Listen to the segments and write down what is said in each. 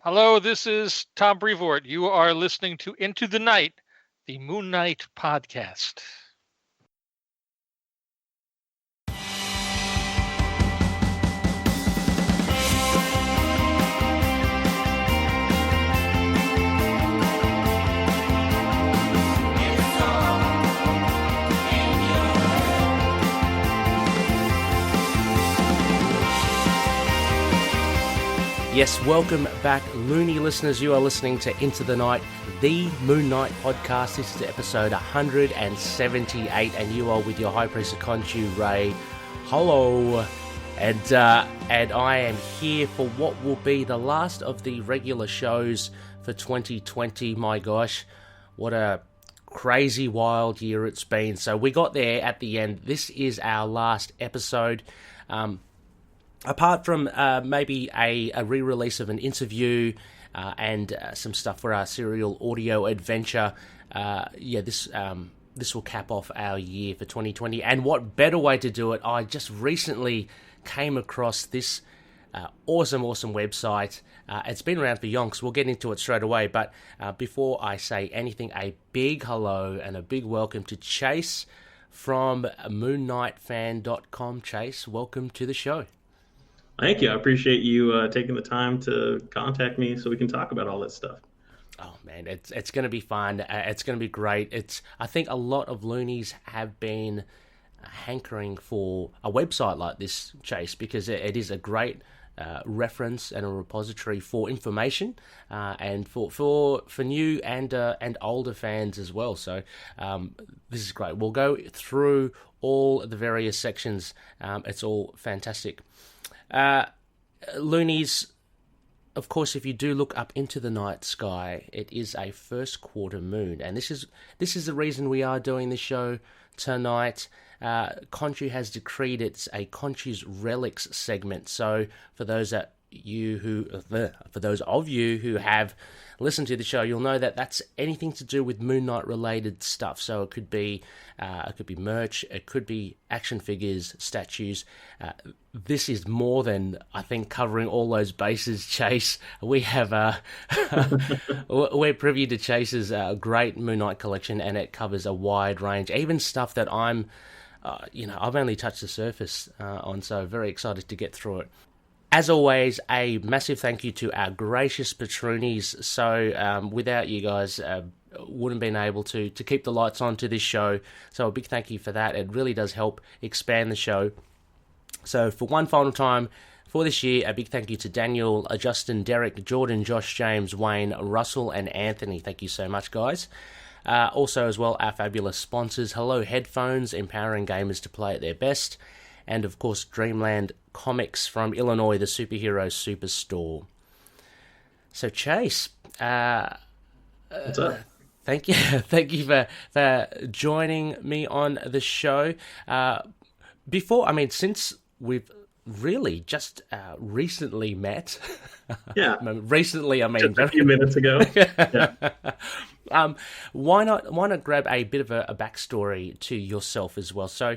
Hello, this is Tom Brevoort. You are listening to Into the Night, the Moon Knight podcast. Yes, welcome back, Looney listeners. You are listening to Into the Night, the Moon Knight podcast. This is episode 178, and you are with your High Priest of Khonshu, Ray. Hello, and I am here for what will be the last of the regular shows for 2020. My gosh, what a crazy wild year it's been. So we got there at the end. This is our last episode. Apart from maybe a re-release of an interview and some stuff for our serial audio adventure, this will cap off our year for 2020. And what better way to do it? I just recently came across this awesome website. It's been around for yonks. We'll get into it straight away. But before I say anything, a big hello and a big welcome to Chase from MoonKnightFan.com. Chase, welcome to the show. Thank you. I appreciate you taking the time to contact me so we can talk about all this stuff. Oh man, it's going to be fun. It's going to be great. I think a lot of loonies have been hankering for a website like this, Chase, because it is a great reference and a repository for information and for new and older fans as well. So this is great. We'll go through all the various sections. It's all fantastic. Loonies, of course, if you do look up into the night sky, it is a first quarter moon, and this is the reason we are doing this show tonight. Khonshu has decreed it's a Khonshu'S Relics segment. So for those of you who have listened to the show, you'll know that that's anything to do with Moon Knight related stuff. So it could be merch, it could be action figures, statues. This is more than, I think, covering all those bases, Chase. We have we're privy to Chase's great Moon Knight collection, and it covers a wide range, even stuff that I've only touched the surface on. So very excited to get through it. As always, a massive thank you to our gracious patronies. So without you guys, wouldn't have been able to keep the lights on to this show. So a big thank you for that. It really does help expand the show. So for one final time for this year, a big thank you to Daniel, Justin, Derek, Jordan, Josh, James, Wayne, Russell, and Anthony. Thank you so much, guys. Also as well, our fabulous sponsors. Hello Headphones, empowering gamers to play at their best. And of course, Dreamland Comics from Illinois, the superhero superstore. So Chase, what's up? Thank you for joining me on the show. Since we've really just recently met. Yeah. Recently, I mean, just a few minutes ago. Yeah. Why not grab a bit of a backstory to yourself as well? So.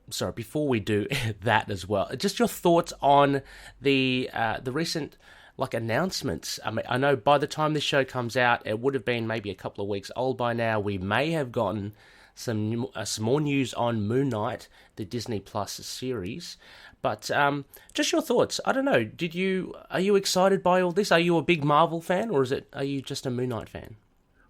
Sorry, before we do that as well, just your thoughts on the recent announcements. I mean, I know by the time this show comes out, it would have been maybe a couple of weeks old by now. We may have gotten some more news on Moon Knight, the Disney Plus series. But just your thoughts. I don't know. Are you excited by all this? Are you a big Marvel fan, or are you just a Moon Knight fan?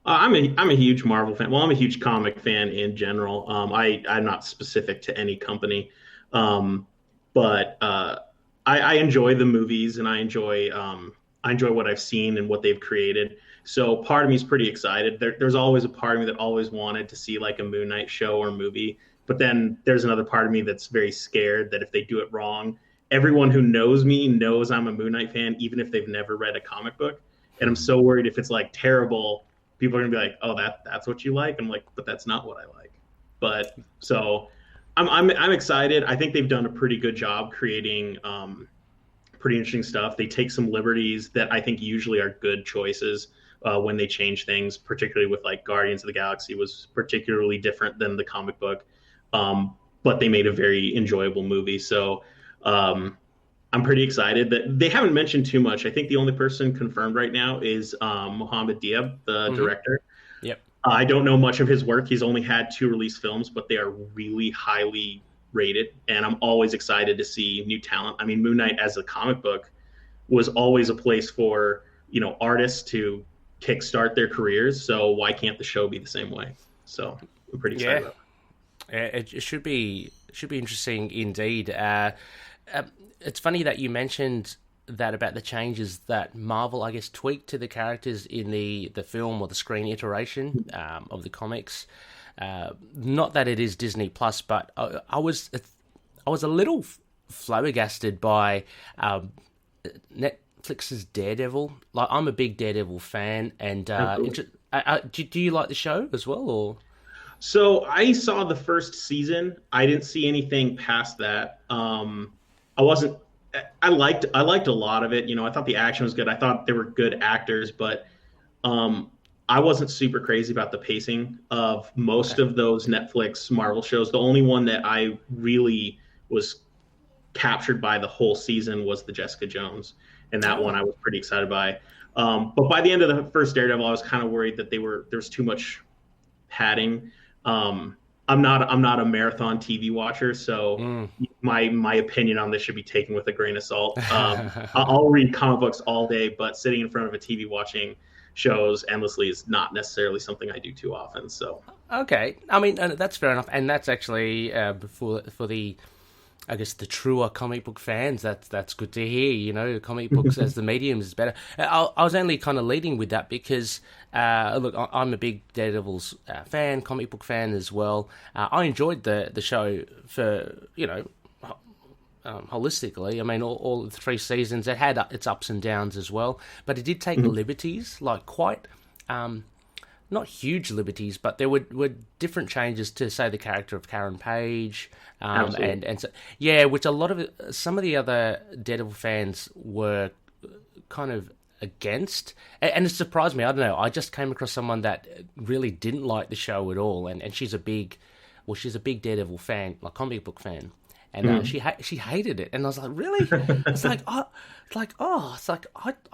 I'm a huge Marvel fan. Well, I'm a huge comic fan in general. I'm not specific to any company, but I enjoy the movies, and I enjoy what I've seen and what they've created. So part of me is pretty excited. There's always a part of me that always wanted to see like a Moon Knight show or movie, but then there's another part of me that's very scared that if they do it wrong, everyone who knows me knows I'm a Moon Knight fan, even if they've never read a comic book. And I'm so worried if it's like terrible, people are gonna be like, "Oh, that's what you like." I'm like, "But that's not what I like." But so I'm excited. I think they've done a pretty good job creating pretty interesting stuff. They take some liberties that I think usually are good choices when they change things, particularly with like Guardians of the Galaxy was particularly different than the comic book. But they made a very enjoyable movie. So I'm pretty excited that they haven't mentioned too much. I think the only person confirmed right now is Mohammed Diab, the director. Yep. I don't know much of his work. He's only had 2 released films, but they are really highly rated, and I'm always excited to see new talent. I mean, Moon Knight as a comic book was always a place for, artists to kickstart their careers. So why can't the show be the same way? So I'm pretty excited about it. It should be interesting indeed. It's funny that you mentioned that about the changes that Marvel, I guess, tweaked to the characters in the film or the screen iteration of the comics. Not that it is Disney Plus, but I was a little flabbergasted by Netflix's Daredevil. Like, I'm a big Daredevil fan, and do you like the show as well, or? So I saw the first season. I didn't see anything past that. I liked a lot of it. I thought the action was good. I thought they were good actors, but I wasn't super crazy about the pacing of most of those Netflix Marvel shows. The only one that I really was captured by the whole season was the Jessica Jones, and that one I was pretty excited by. But by the end of the first Daredevil, I was kind of worried that there was too much padding. I'm not a marathon TV watcher, so my opinion on this should be taken with a grain of salt. I'll read comic books all day, but sitting in front of a TV watching shows endlessly is not necessarily something I do too often. So okay, I mean, that's fair enough, and that's actually for the, I guess, the truer comic book fans, that's good to hear. Comic books as the medium is better. I was only kind of leading with that because, look, I'm a big Daredevil's fan, comic book fan as well. I enjoyed the show for, holistically. I mean, all the 3 seasons, it had its ups and downs as well, but it did take liberties, like quite... not huge liberties, but there were different changes to, say, the character of Karen Page, and so, which some of the other Daredevil fans were kind of against, and it surprised me. I don't know. I just came across someone that really didn't like the show at all, and she's a big Daredevil fan, like comic book fan. And she hated it, and I was like, really? It's like, I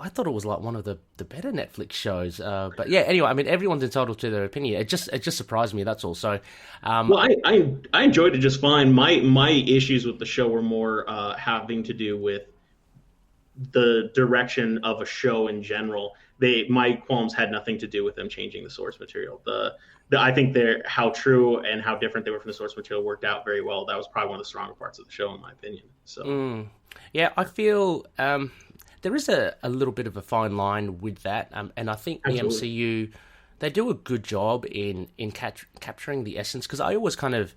thought it was like one of the better Netflix shows. But yeah, anyway, I mean, everyone's entitled to their opinion. It just surprised me. That's all. So, well, I enjoyed it just fine. My issues with the show were more having to do with the direction of a show in general. My qualms had nothing to do with them changing the source material. I think how true and how different they were from the source material worked out very well. That was probably one of the stronger parts of the show, in my opinion. So, yeah, I feel there is a little bit of a fine line with that, and I think Absolutely. the MCU, they do a good job in capturing the essence. Because I always kind of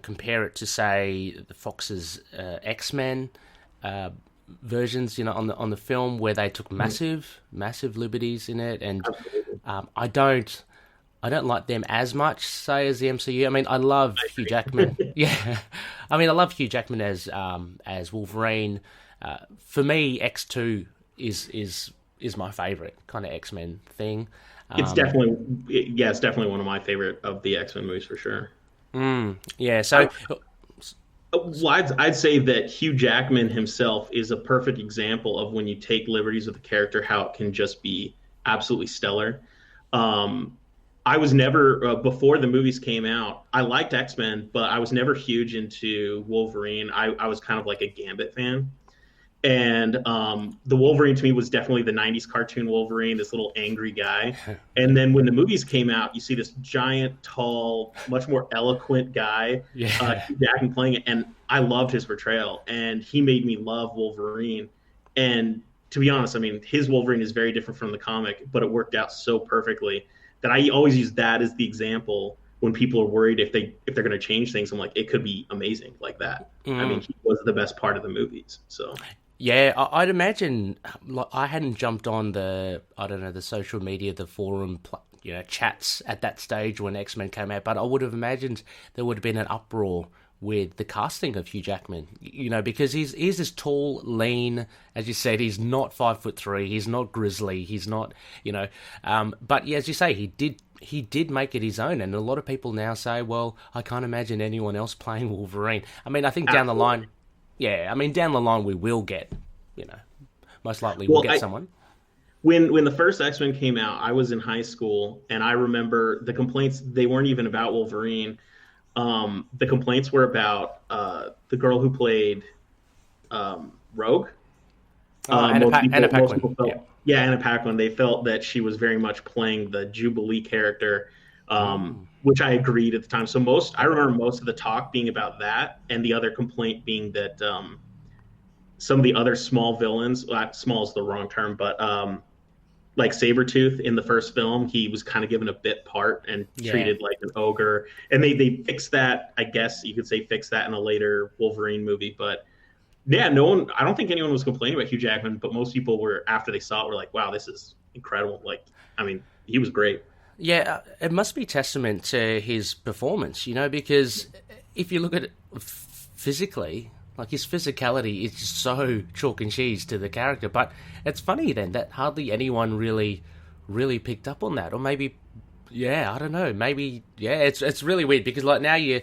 compare it to, say, the Fox's X-Men versions, on the film, where they took massive liberties in it, and I don't like them as much, say, as the MCU. I mean, I love Hugh Jackman. Yeah, I mean, I love Hugh Jackman as Wolverine. For me, X2 is my favorite kind of X-Men thing. It's definitely one of my favorite of the X-Men movies for sure. Yeah, so. Well, I'd say that Hugh Jackman himself is a perfect example of when you take liberties with a character, how it can just be absolutely stellar. I was never, before the movies came out, I liked X-Men, but I was never huge into Wolverine. I was kind of like a Gambit fan. And the Wolverine to me was definitely the 90s cartoon Wolverine, this little angry guy. And then when the movies came out, you see this giant, tall, much more eloquent guy, Hugh Jackman playing it. And I loved his portrayal. And he made me love Wolverine. And to be honest, I mean, his Wolverine is very different from the comic, but it worked out so perfectly that I always use that as the example when people are worried if they're going to change things. I'm like, it could be amazing like that. I mean, he was the best part of the movies. So. Yeah, I'd imagine. Like, I hadn't jumped on the social media, the forum, chats at that stage when X-Men came out, but I would have imagined there would have been an uproar with the casting of Hugh Jackman. Because he's this tall, lean, as you said, he's not 5'3", he's not grizzly, he's not, but yeah, as you say, he did make it his own, and a lot of people now say, well, I can't imagine anyone else playing Wolverine. I mean, I think down the line. Yeah, I mean, down the line we will get, most likely we'll get someone. When the first X-Men came out, I was in high school, and I remember the complaints, they weren't even about Wolverine. The complaints were about the girl who played Rogue. Anna Paquin. Anna Paquin. They felt that she was very much playing the Jubilee character, which I agreed at the time. So I remember most of the talk being about that, and the other complaint being that some of the other small villains, small is the wrong term, but like Sabretooth in the first film, he was kind of given a bit part and treated like an ogre. And they fixed that, I guess you could say fixed that in a later Wolverine movie. But yeah, I don't think anyone was complaining about Hugh Jackman, but most people were, after they saw it, were like, wow, this is incredible. Like, I mean, he was great. Yeah, it must be testament to his performance, because if you look at it physically, like his physicality is just so chalk and cheese to the character. But it's funny then that hardly anyone really picked up on that. Or maybe, I don't know. Maybe, it's really weird because like now you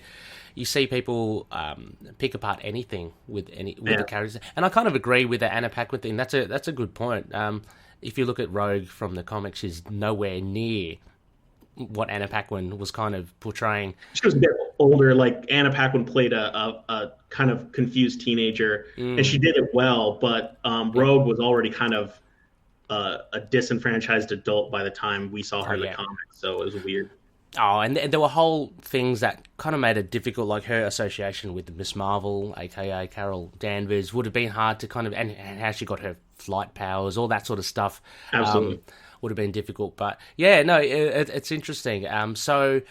see people pick apart anything with the characters. And I kind of agree with the Anna Paquin thing. That's a good point. If you look at Rogue from the comics, she's nowhere near what Anna Paquin was kind of portraying. She was a bit older. Like Anna Paquin played a kind of confused teenager, and she did it well. But Rogue was already kind of a disenfranchised adult by the time we saw her in the comics, so it was weird. Oh, and there were whole things that kind of made it difficult, like her association with Miss Marvel, aka Carol Danvers, would have been hard to kind of, and how she got her flight powers, all that sort of stuff. Absolutely. Would have been difficult. But yeah, no, it's interesting. So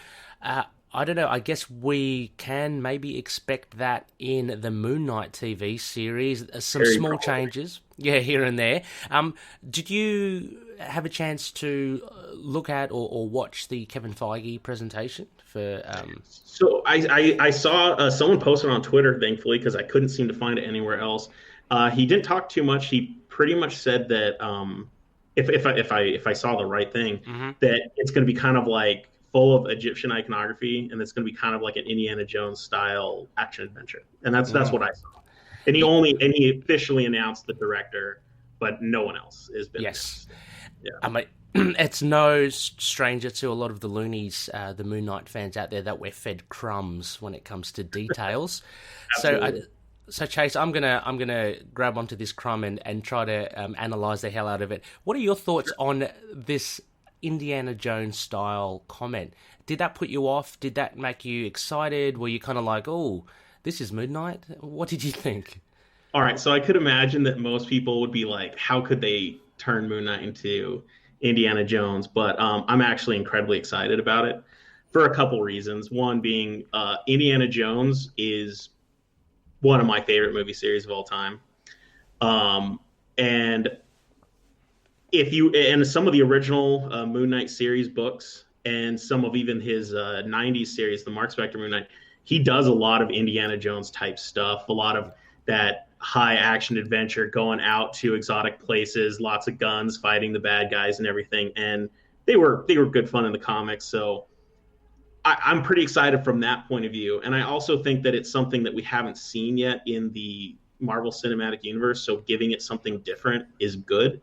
I don't know, I guess we can maybe expect that in the Moon Knight TV series. Some Very small probably. Changes, here and there. Did you have a chance to look at or watch the Kevin Feige presentation for? So I saw someone posted on Twitter, thankfully, because I couldn't seem to find it anywhere else. He didn't talk too much. He pretty much said that if I saw the right thing, that it's going to be kind of like full of Egyptian iconography, and it's going to be kind of like an Indiana Jones style action adventure, and that's what I saw. And he officially announced the director, but no one else has been. Yes. Yeah. I mean, it's no stranger to a lot of the loonies, the Moon Knight fans out there, that we're fed crumbs when it comes to details. So Chase, I'm gonna grab onto this crumb and try to analyze the hell out of it. What are your thoughts on this Indiana Jones style comment? Did that put you off? Did that make you excited? Were you kind of like, oh, this is Moon Knight? What did you think? All right, so I could imagine that most people would be like, how could they turn Moon Knight into Indiana Jones? But I'm actually incredibly excited about it for a couple reasons. One being Indiana Jones is one of my favorite movie series of all time. And some of the original Moon Knight series books and some of even his 90s series, the Mark Spector Moon Knight, he does a lot of Indiana Jones type stuff, a lot of that high action adventure, going out to exotic places, lots of guns, fighting the bad guys and everything. And they were good fun in the comics. So I'm pretty excited from that point of view. And I also think that it's something that we haven't seen yet in the Marvel Cinematic Universe. So giving it something different is good.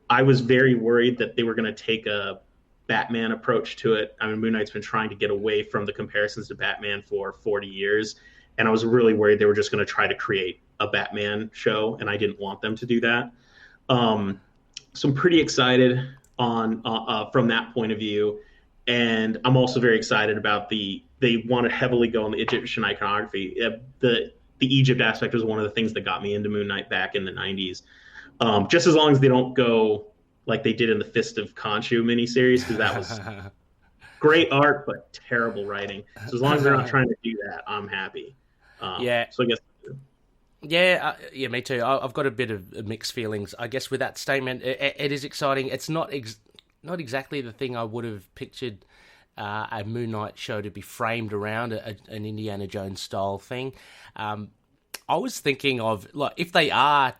I was very worried that they were going to take a Batman approach to it. I mean, Moon Knight's been trying to get away from the comparisons to Batman for 40 years. And I was really worried they were just going to try to create a Batman show. And I didn't want them to do that. So I'm pretty excited on from that point of view. And I'm also very excited about they want to heavily go on the Egyptian iconography. The Egypt aspect was one of the things that got me into Moon Knight back in the 90s. Just as long as they don't go like they did in the Fist of Khonshu miniseries, because that was great art, but terrible writing. So as long as they're not trying to do that, I'm happy. Yeah. So I guess. Yeah, me too. I've got a bit of mixed feelings. I guess with that statement, it is exciting. It's not exactly the thing I would have pictured a Moon Knight show to be framed around, an Indiana Jones style thing. I was thinking of, like, if they are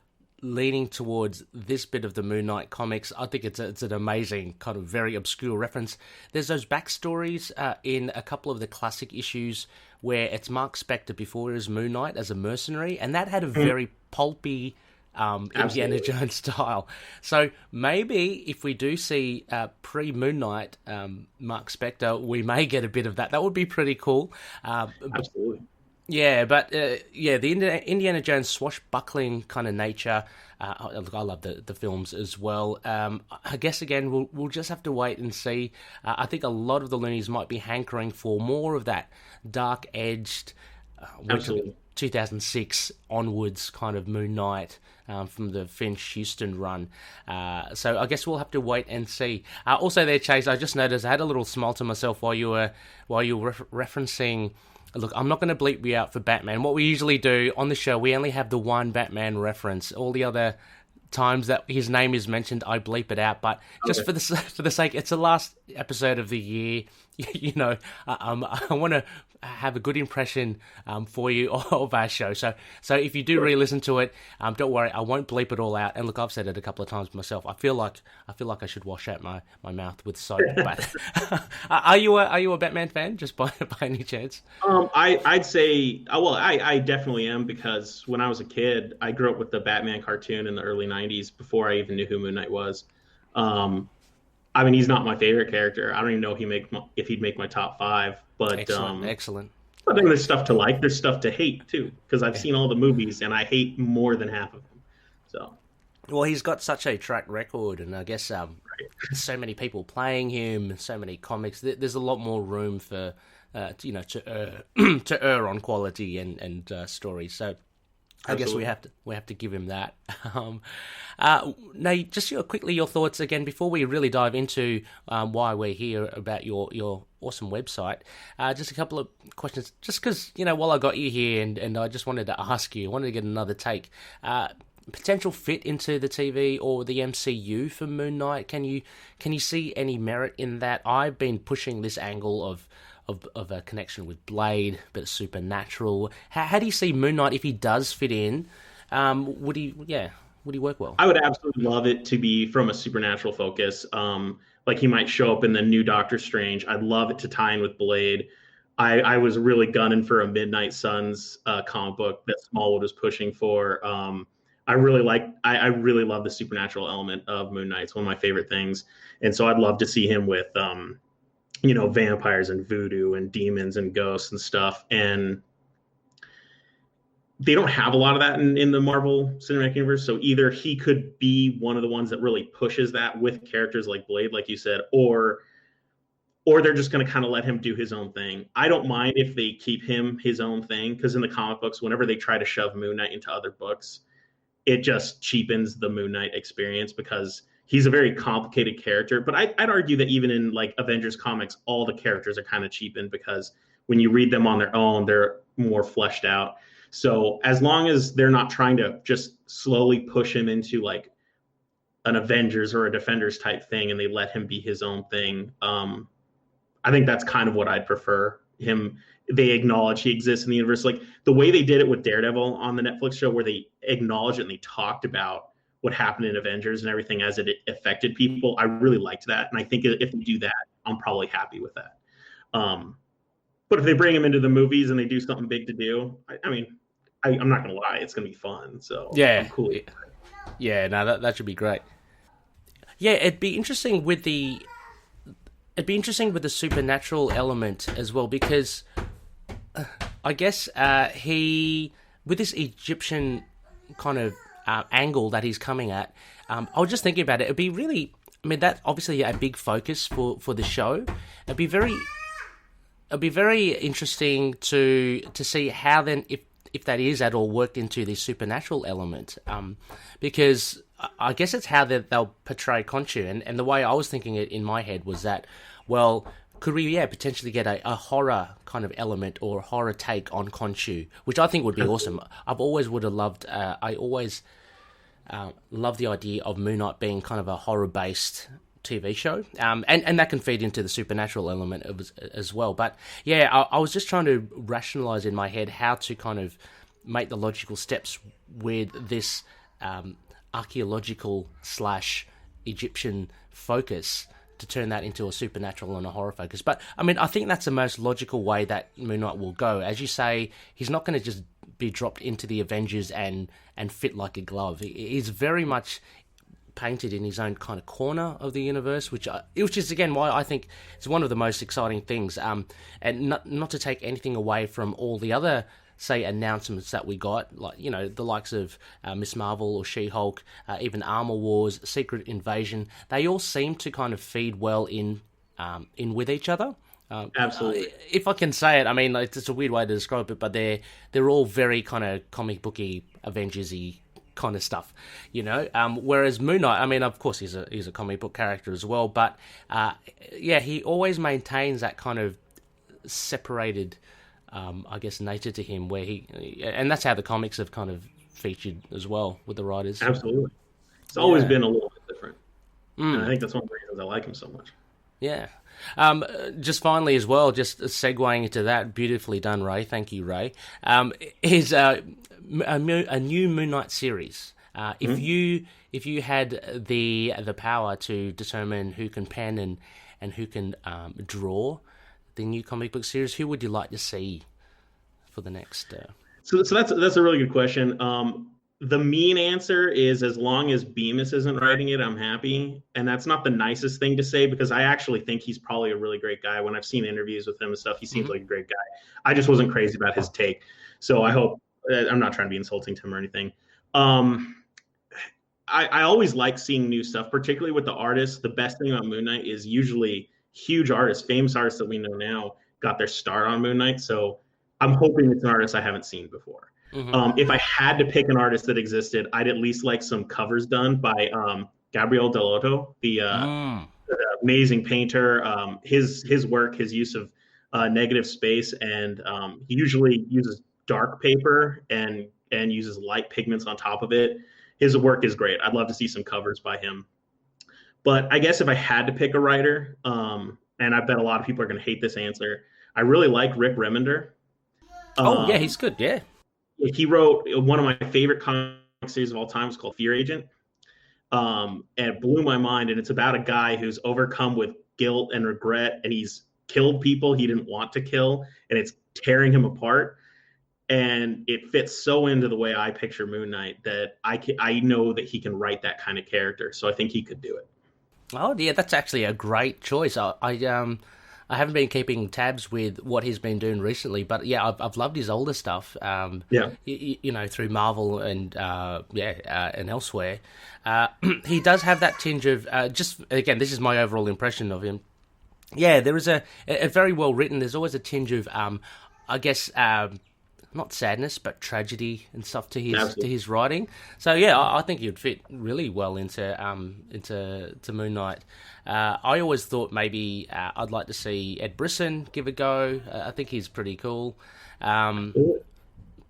leaning towards this bit of the Moon Knight comics, I think it's an amazing kind of very obscure reference. There's those backstories in a couple of the classic issues where it's Mark Spector before he was Moon Knight as a mercenary, and that had a very pulpy Indiana Jones style. So maybe if we do see pre-Moon Knight Mark Spector, we may get a bit of that. That would be pretty cool. Absolutely. Yeah, but the Indiana Jones swashbuckling kind of nature. Look, I love the films as well. I guess again we'll just have to wait and see. I think a lot of the loonies might be hankering for more of that dark-edged, 2006 onwards kind of Moon Knight from the Finch Houston run. So I guess we'll have to wait and see. Also, there, Chase, I just noticed I had a little smile to myself while you were referencing. Look, I'm not going to bleep you out for Batman. What we usually do on the show, we only have the one Batman reference. All the other times that his name is mentioned, I bleep it out. But just for the sake, it's the last episode of the year. You know, I want to have a good impression for you of our show. So if you do re-listen to it, don't worry, I won't bleep it all out. And look, I've said it a couple of times myself. I feel like I should wash out my mouth with soap. But are you a Batman fan, just by any chance? I'd say, I definitely am, because when I was a kid, I grew up with the Batman cartoon in the early '90s before I even knew who Moon Knight was. I mean, he's not my favorite character. I don't even know if he'd make my top 5. But excellent. But then there's stuff to like. There's stuff to hate too, because I've seen all the movies and I hate more than half of them. So, well, he's got such a track record, and I guess so many people playing him, so many comics. There's a lot more room for to err on quality and story. So. I guess we have to give him that. Now, just your thoughts again before we really dive into why we're here, about your awesome website. Just a couple of questions, just because while I got you here, and I just wanted to ask you, I wanted to get another take. Potential fit into the TV or the MCU for Moon Knight. Can you see any merit in that? I've been pushing this angle of a connection with Blade, but supernatural. How do you see Moon Knight if he does fit in? Would he work well? I would absolutely love it to be from a supernatural focus. Like he might show up in the new Doctor Strange. I'd love it to tie in with Blade. I was really gunning for a Midnight Suns comic book that Smallwood was pushing for. I really love the supernatural element of Moon Knight. It's one of my favorite things. And so I'd love to see him with vampires and voodoo and demons and ghosts and stuff. And they don't have a lot of that in the Marvel Cinematic Universe. So either he could be one of the ones that really pushes that with characters like Blade, like you said, or they're just going to kind of let him do his own thing. I don't mind if they keep him his own thing, because in the comic books, whenever they try to shove Moon Knight into other books, it just cheapens the Moon Knight experience, because he's a very complicated character. But I'd argue that even in like Avengers comics, all the characters are kind of cheapened, because when you read them on their own, they're more fleshed out. So as long as they're not trying to just slowly push him into like an Avengers or a Defenders type thing, and they let him be his own thing, I think that's kind of what I'd prefer. They acknowledge he exists in the universe. Like the way they did it with Daredevil on the Netflix show, where they acknowledged it and they talked about what happened in Avengers and everything as it affected people. I really liked that. And I think if they do that, I'm probably happy with that. But if they bring him into the movies and they do something big to do, I'm not going to lie, it's going to be fun. So yeah, I'm cool. Yeah, no, that should be great. Yeah, it'd be interesting with the supernatural element as well, because I guess he, with this Egyptian kind of angle that he's coming at, I was just thinking about it. It'd be really, that obviously a big focus for the show. It'd be very interesting to see how then if that is at all worked into the supernatural element, because I guess it's how they'll portray Khonshu, and the way I was thinking it in my head was that, well, could we potentially get a horror kind of element or horror take on Khonshu, which I think would be awesome. I always loved the idea of Moon Knight being kind of a horror-based TV show, and that can feed into the supernatural element as well. But yeah, I was just trying to rationalize in my head how to kind of make the logical steps with this archaeological / Egyptian focus to turn that into a supernatural and a horror focus. But I mean, I think that's the most logical way that Moon Knight will go. As you say, he's not going to just be dropped into the Avengers and fit like a glove. He's very much painted in his own kind of corner of the universe, which is again why I think it's one of the most exciting things. And not to take anything away from all the other, say, announcements that we got, like, you know, the likes of Miss Marvel or She-Hulk, even Armor Wars, Secret Invasion. They all seem to kind of feed well in with each other. Absolutely. If I can say it, I mean, it's a weird way to describe it, but they're all very kind of comic booky, Avengers-y kind of stuff, you know. Whereas Moon Knight, I mean, of course, he's a comic book character as well, but yeah, he always maintains that kind of separated, I guess, nature to him, where and that's how the comics have kind of featured as well with the writers. Absolutely, it's always been a little bit different. And I think that's one of the reasons I like him so much. Yeah. Just finally as well, just segueing into that, beautifully done, Ray. Thank you, Ray. Is a new Moon Knight series. If you had the power to determine who can pen and who can draw the new comic book series, who would you like to see for the next? So that's a really good question. The mean answer is, as long as Bemis isn't writing it, I'm happy. And that's not the nicest thing to say, because I actually think he's probably a really great guy. When I've seen interviews with him and stuff, he seems like a great guy. I just wasn't crazy about his take. So I hope, I'm not trying to be insulting to him or anything. I always like seeing new stuff, particularly with the artists. The best thing about Moon Knight is usually huge artists, famous artists that we know now, got their start on Moon Knight. So I'm hoping it's an artist I haven't seen before. If I had to pick an artist that existed, I'd at least like some covers done by Gabriel Dell'Otto, the amazing painter. His work, his use of negative space, and he usually uses dark paper and uses light pigments on top of it. His work is great. I'd love to see some covers by him. But I guess if I had to pick a writer, and I bet a lot of people are going to hate this answer, I really like Rick Remender. Yeah, he's good, yeah. He wrote one of my favorite comic series of all time. It's called Fear Agent. And it blew my mind. And it's about a guy who's overcome with guilt and regret, and he's killed people he didn't want to kill, and it's tearing him apart. And it fits so into the way I picture Moon Knight that I know that he can write that kind of character. So I think he could do it. Oh, yeah, that's actually a great choice. I haven't been keeping tabs with what he's been doing recently, but yeah, I've loved his older stuff. You know, through Marvel and and elsewhere. He does have that tinge of just, again, this is my overall impression of him. Yeah, there is a very well written. There's always a tinge of, I guess, not sadness but tragedy and stuff to his writing. So yeah, I think he'd fit really well into Moon Knight. I always thought maybe I'd like to see Ed Brisson give a go. I think he's pretty cool. But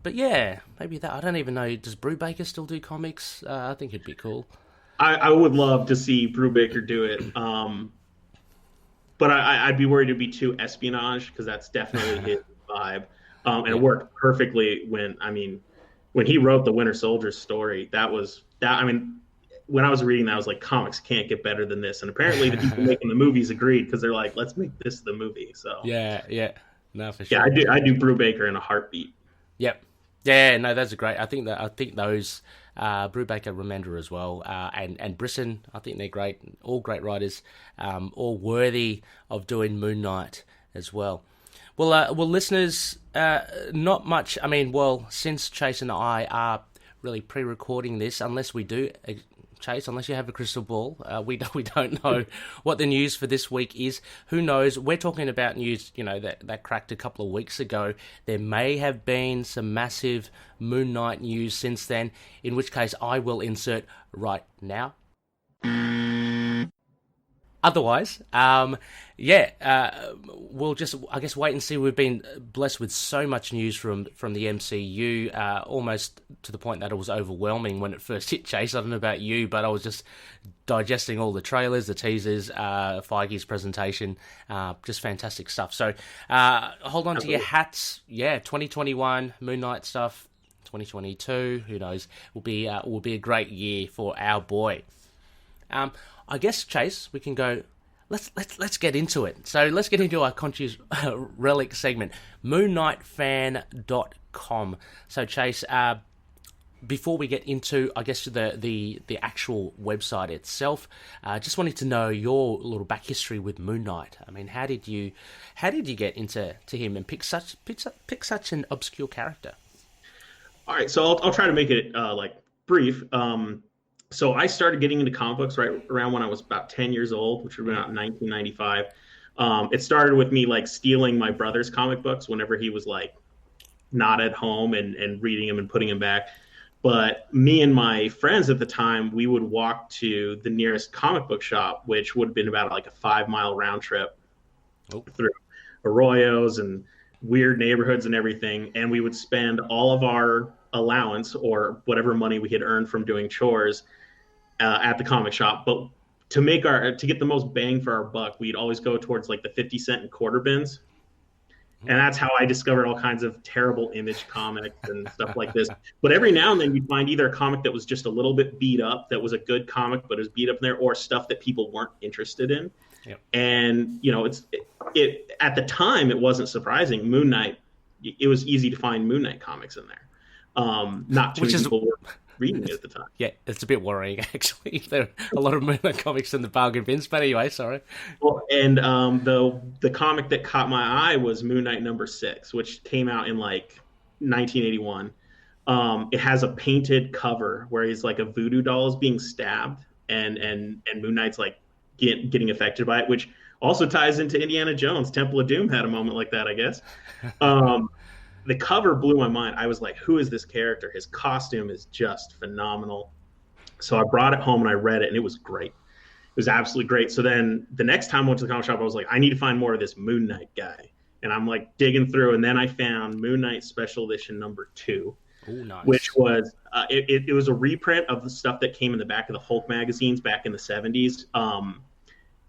yeah, maybe that. I don't even know. Does Brubaker still do comics? I think it'd be cool. I would love to see Brubaker do it. But I'd be worried it'd be too espionage, because that's definitely his vibe. And it worked perfectly when he wrote the Winter Soldier story. When I was reading that, I was like, comics can't get better than this. And apparently the people making the movies agreed, because they're like, let's make this the movie. So yeah, no, for sure. Yeah, I do Brubaker in a heartbeat. Yep. Yeah, no, that's great. I think those Brubaker, Remender as well, and Brisson, I think they're great. All great writers, all worthy of doing Moon Knight as well. Well, listeners, not much. I mean, since Chase and I are really pre-recording this, unless we do, Chase, unless you have a crystal ball, we don't know what the news for this week is. Who knows? We're talking about news, you know, that cracked a couple of weeks ago. There may have been some massive Moon Knight news since then, in which case I will insert right now. Otherwise, we'll just, I guess, wait and see. We've been blessed with so much news from the MCU, almost to the point that it was overwhelming when it first hit, Chase. I don't know about you, but I was just digesting all the trailers, the teasers, Feige's presentation, just fantastic stuff. So hold on to your hats. Yeah, 2021 Moon Knight stuff, 2022, who knows, will be a great year for our boy. I guess, Chase, we can go, let's get into it. So let's get into our KHONSHU'S Relic segment, MoonKnightFan.com. So Chase, before we get into, I guess, the actual website itself, just wanted to know your little back history with Moon Knight. I mean, how did you get into him and pick such an obscure character? All right, so I'll try to make it brief. So I started getting into comic books right around when I was about 10 years old, which would have been about 1995. It started with me stealing my brother's comic books whenever he was not at home and reading them and putting them back. But me and my friends at the time, we would walk to the nearest comic book shop, which would have been about a 5-mile round trip through arroyos and weird neighborhoods and everything. And we would spend all of our allowance or whatever money we had earned from doing chores at the comic shop. But to get the most bang for our buck, we'd always go towards the 50-cent and quarter bins. And that's how I discovered all kinds of terrible Image comics and stuff like this. But every now and then you'd find either a comic that was just a little bit beat up, that was a good comic, but it was beat up in there, or stuff that people weren't interested in. Yep. And, it at the time, it wasn't surprising. Moon Knight, it was easy to find Moon Knight comics in there. Not too many people were reading it at the time. Yeah, it's a bit worrying, actually. There are a lot of Moon Knight comics in the bargain bins, but anyway, sorry. Well, and the comic that caught my eye was Moon Knight #6, which came out in 1981. It has a painted cover where he's a voodoo doll is being stabbed, and Moon Knight's getting affected by it, which also ties into Indiana Jones. Temple of Doom had a moment like that, I guess. The cover blew my mind. I was like, who is this character? His costume is just phenomenal. So I brought it home and I read it, and it was great. It was absolutely great. So then the next time I went to the comic shop, I was like, I need to find more of this Moon Knight guy. And I'm digging through, and then I found Moon Knight Special Edition #2. Ooh, nice. Which was it was a reprint of the stuff that came in the back of the Hulk magazines back in the 70s.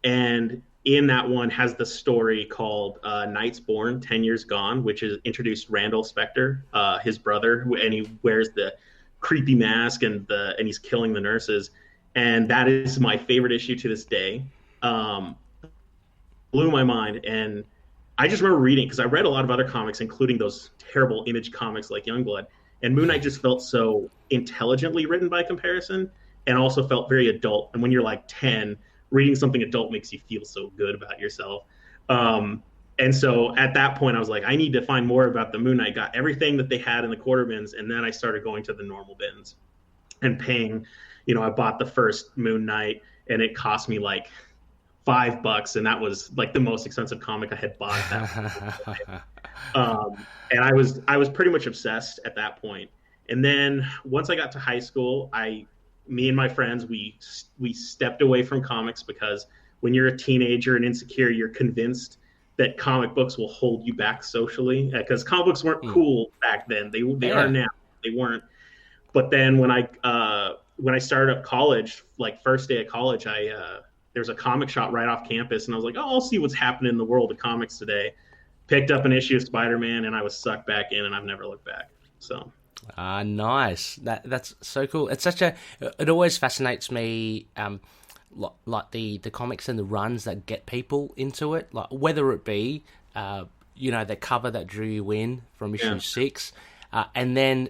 And in that one has the story called Knights Born, 10 Years Gone, which is introduced Randall Spector, his brother, and he wears the creepy mask and he's killing the nurses. And that is my favorite issue to this day. Blew my mind. And I just remember reading, because I read a lot of other comics, including those terrible Image comics like Youngblood. And Moon Knight just felt so intelligently written by comparison, and also felt very adult. And when you're 10, reading something adult makes you feel so good about yourself. And so at that point, I was like, I need to find more about the Moon Knight. Got everything that they had in the quarter bins, and then I started going to the normal bins and paying. I bought the first Moon Knight, and it cost me $5, and that was the most expensive comic I had bought at that point. And I was pretty much obsessed at that point. And then once I got to high school, me and my friends, we stepped away from comics, because when you're a teenager and insecure, you're convinced that comic books will hold you back socially, because comic books weren't cool back then. They are now. They weren't. But then when I started up college, first day of college, there's a comic shop right off campus, and I was like, I'll see what's happening in the world of comics today. Picked up an issue of Spider-Man, and I was sucked back in, and I've never looked back. So. Nice. That's so cool. It always fascinates me, the comics and the runs that get people into it, whether it be, the cover that drew you in from issue 6, and then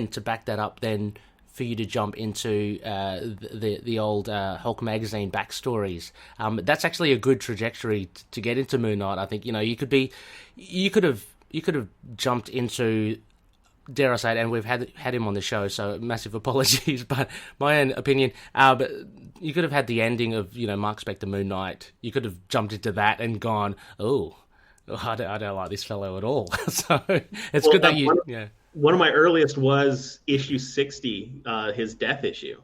to back that up, then for you to jump into the old Hulk magazine backstories. That's actually a good trajectory to get into Moon Knight. I think you could have jumped into, dare I say it, and we've had him on the show, so massive apologies, but my own opinion, but you could have had the ending of, Mark Spector Moon Knight. You could have jumped into that and gone, I don't like this fellow at all. So it's good that you... One of my earliest was issue 60, his death issue,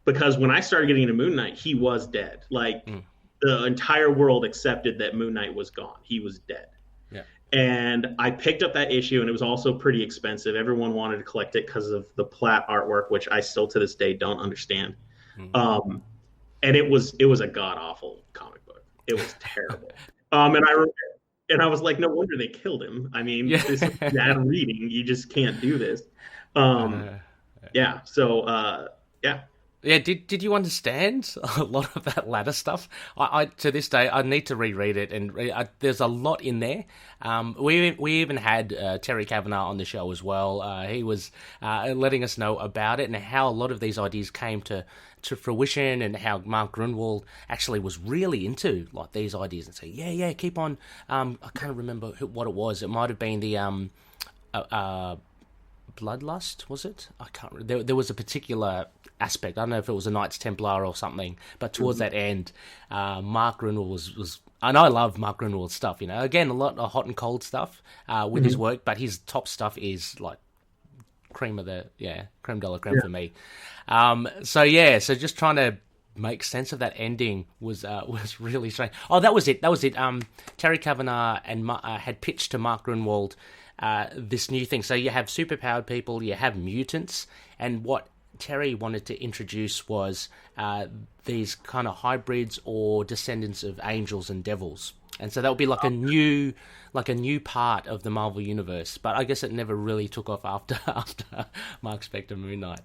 because when I started getting into Moon Knight, he was dead. The entire world accepted that Moon Knight was gone. He was dead. Yeah. And I picked up that issue, and it was also pretty expensive. Everyone wanted to collect it because of the Platt artwork, which I still to this day don't understand. Mm-hmm. And it was a god awful comic book. It was terrible. And I was like, no wonder they killed him. I mean, this is bad reading. You just can't do this. So Yeah, did you understand a lot of that latter stuff? I to this day I need to reread it, and there's a lot in there. We even had Terry Kavanagh on the show as well. He was letting us know about it and how a lot of these ideas came to fruition, and how Mark Grunwald actually was really into like these ideas and say, yeah, keep on. I can't remember what it was. It might have been the Bloodlust, was it? I can't. There was a particular aspect. I don't know if it was a Knights Templar or something, but towards that end, Mark Grunwald was. And I love Mark Grunwald's stuff. You know, again, a lot of hot and cold stuff with his work, but his top stuff is like creme de la creme for me. So just trying to make sense of that ending was really strange. Oh, that was it. Terry Kavanagh and had pitched to Mark Grunwald this new thing. So you have superpowered people, you have mutants, and what Terry wanted to introduce was these kind of hybrids or descendants of angels and devils. And so that would be like a new part of the Marvel universe. But I guess it never really took off after Mark Spector Moon Knight.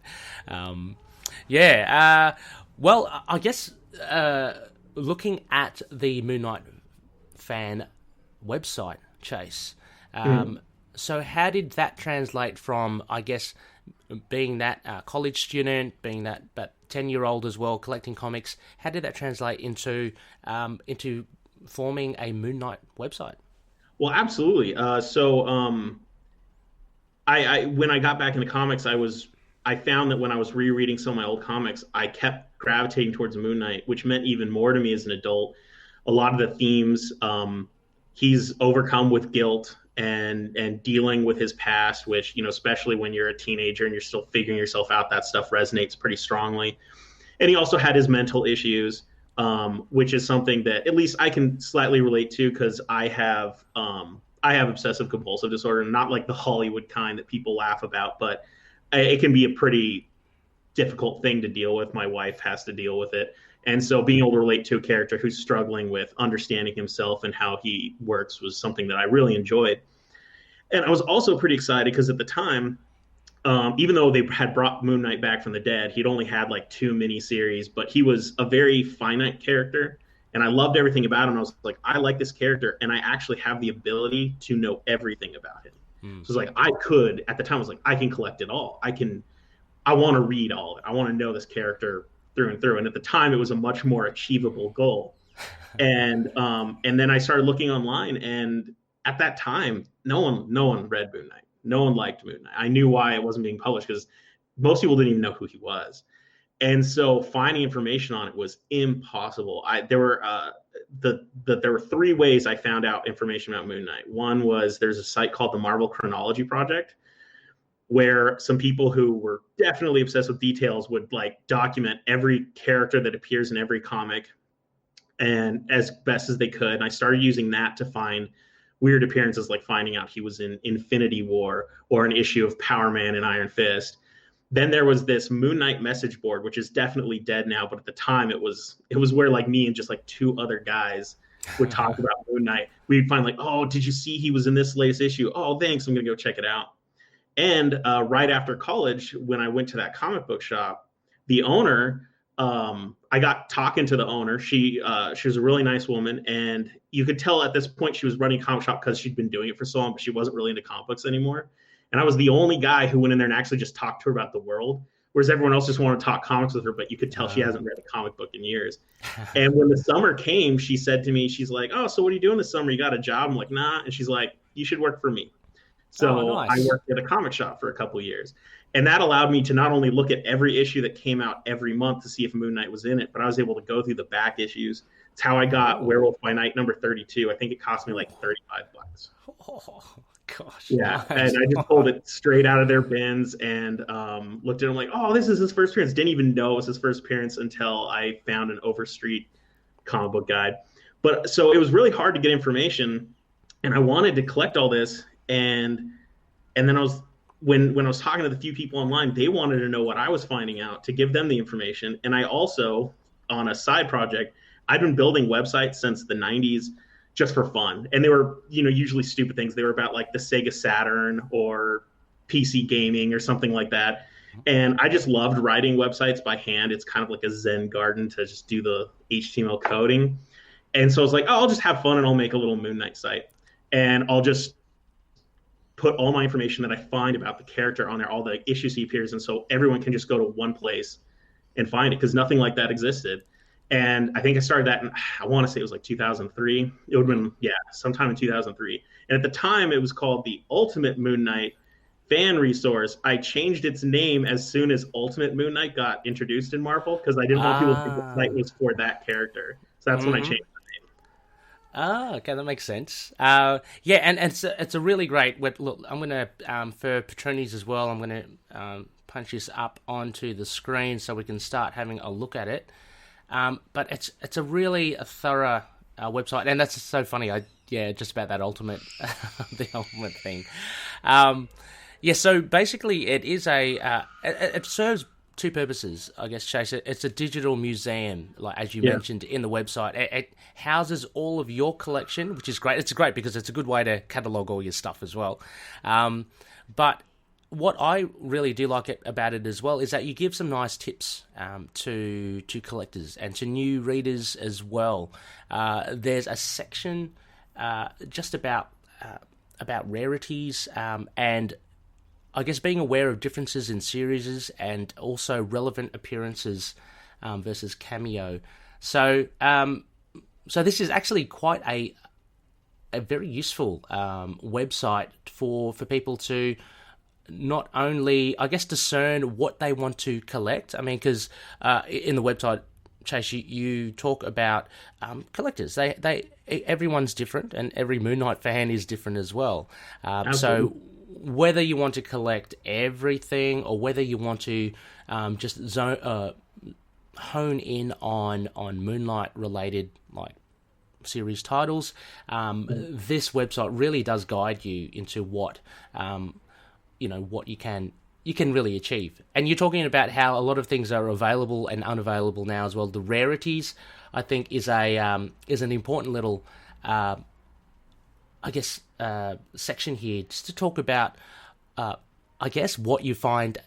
Well, I guess looking at the Moon Knight fan website, Chase. So how did that translate from, I guess, being that college student, being that 10-year-old as well, collecting comics? How did that translate into forming a Moon Knight website? Well, absolutely. I when I got back into comics, I found that when I was rereading some of my old comics, I kept gravitating towards Moon Knight, which meant even more to me as an adult. A lot of the themes, he's overcome with guilt and dealing with his past, which, you know, especially when you're a teenager and you're still figuring yourself out, that stuff resonates pretty strongly. And he also had his mental issues, which is something that at least I can slightly relate to, because I have obsessive compulsive disorder, not like the Hollywood kind that people laugh about, but it can be a pretty difficult thing to deal with. My wife has to deal with it. And so being able to relate to a character who's struggling with understanding himself and how he works was something that I really enjoyed. And I was also pretty excited because at the time, even though they had brought Moon Knight back from the dead, he'd only had like 2 miniseries, but he was a very finite character. And I loved everything about him. I was like, I like this character, and I actually have the ability to know everything about him. So it's like, at the time, I was like, I can collect it all. I want to read all of it. I want to know this character through and through. And at the time, it was a much more achievable goal. And then I started looking online, and at that time, no one read Moon Knight. No one liked Moon Knight. I knew why it wasn't being published, because most people didn't even know who he was. And so finding information on it was impossible. There were 3 ways I found out information about Moon Knight. One was there's a site called the Marvel Chronology Project, where some people who were definitely obsessed with details would like document every character that appears in every comic and as best as they could. And I started using that to find weird appearances, like finding out he was in Infinity War or an issue of Power Man and Iron Fist. Then there was this Moon Knight message board, which is definitely dead now, but at the time it was where like me and just like 2 other guys would talk about Moon Knight. We'd find like, oh, did you see he was in this latest issue? Oh, thanks, I'm gonna go check it out. And right after college, when I went to that comic book shop, the owner, I got talking to the owner. She was a really nice woman, and you could tell at this point she was running a comic shop because she'd been doing it for so long, but she wasn't really into comic books anymore. And I was the only guy who went in there and actually just talked to her about the world, whereas everyone else just wanted to talk comics with her, but you could tell she hasn't read a comic book in years. And when the summer came, she said to me, she's like, oh, so what are you doing this summer? You got a job? I'm like, nah. And she's like, you should work for me. So nice. I worked at a comic shop for a couple of years. And that allowed me to not only look at every issue that came out every month to see if Moon Knight was in it, but I was able to go through the back issues. It's how I got Werewolf by Night number 32. I think it cost me like $35. Oh, gosh. Yeah, nice. And I just pulled it straight out of their bins and looked at him like, oh, this is his first appearance. Didn't even know it was his first appearance until I found an Overstreet comic book guide. But so it was really hard to get information, and I wanted to collect all this. And then when I was talking to the few people online, they wanted to know what I was finding out to give them the information. And I also, on a side project, I've been building websites since the 90s just for fun. And they were, usually stupid things. They were about like the Sega Saturn or PC gaming or something like that. And I just loved writing websites by hand. It's kind of like a Zen garden to just do the HTML coding. And so I was like, oh, I'll just have fun and I'll make a little Moon Knight site. And I'll just put all my information that I find about the character on there, all the issues he appears in, so everyone can just go to one place and find it, because nothing like that existed. And I think I started that in, I want to say it was like 2003. It would have been, yeah, sometime in 2003. And at the time, it was called the Ultimate Moon Knight Fan Resource. I changed its name as soon as Ultimate Moon Knight got introduced in Marvel, because I didn't want people to think the site was for that character. So that's when I changed. Okay, that makes sense. Yeah, and it's a really great web. Look, I'm gonna for patronies as well. I'm gonna punch this up onto the screen so we can start having a look at it. But it's a really thorough website, and that's so funny. Just about that ultimate the ultimate thing. Yeah, so basically, it is it serves two purposes, I guess, Chase. It's a digital museum, like as you mentioned in the website. It houses all of your collection, which is great. It's great because it's a good way to catalog all your stuff as well. But what I really do like about it as well is that you give some nice tips to collectors and to new readers as well. There's a section just about rarities and I guess being aware of differences in series and also relevant appearances versus cameo. So this is actually quite a very useful website for people to not only, I guess, discern what they want to collect. I mean, because in the website, Chase, you talk about collectors. They everyone's different, and every Moon Knight fan is different as well. So whether you want to collect everything or whether you want to just hone in on Moonlight related like series titles, this website really does guide you into what what you can really achieve. And you're talking about how a lot of things are available and unavailable now as well. The rarities, I think, is an important little section here, just to talk about, I guess, what you find,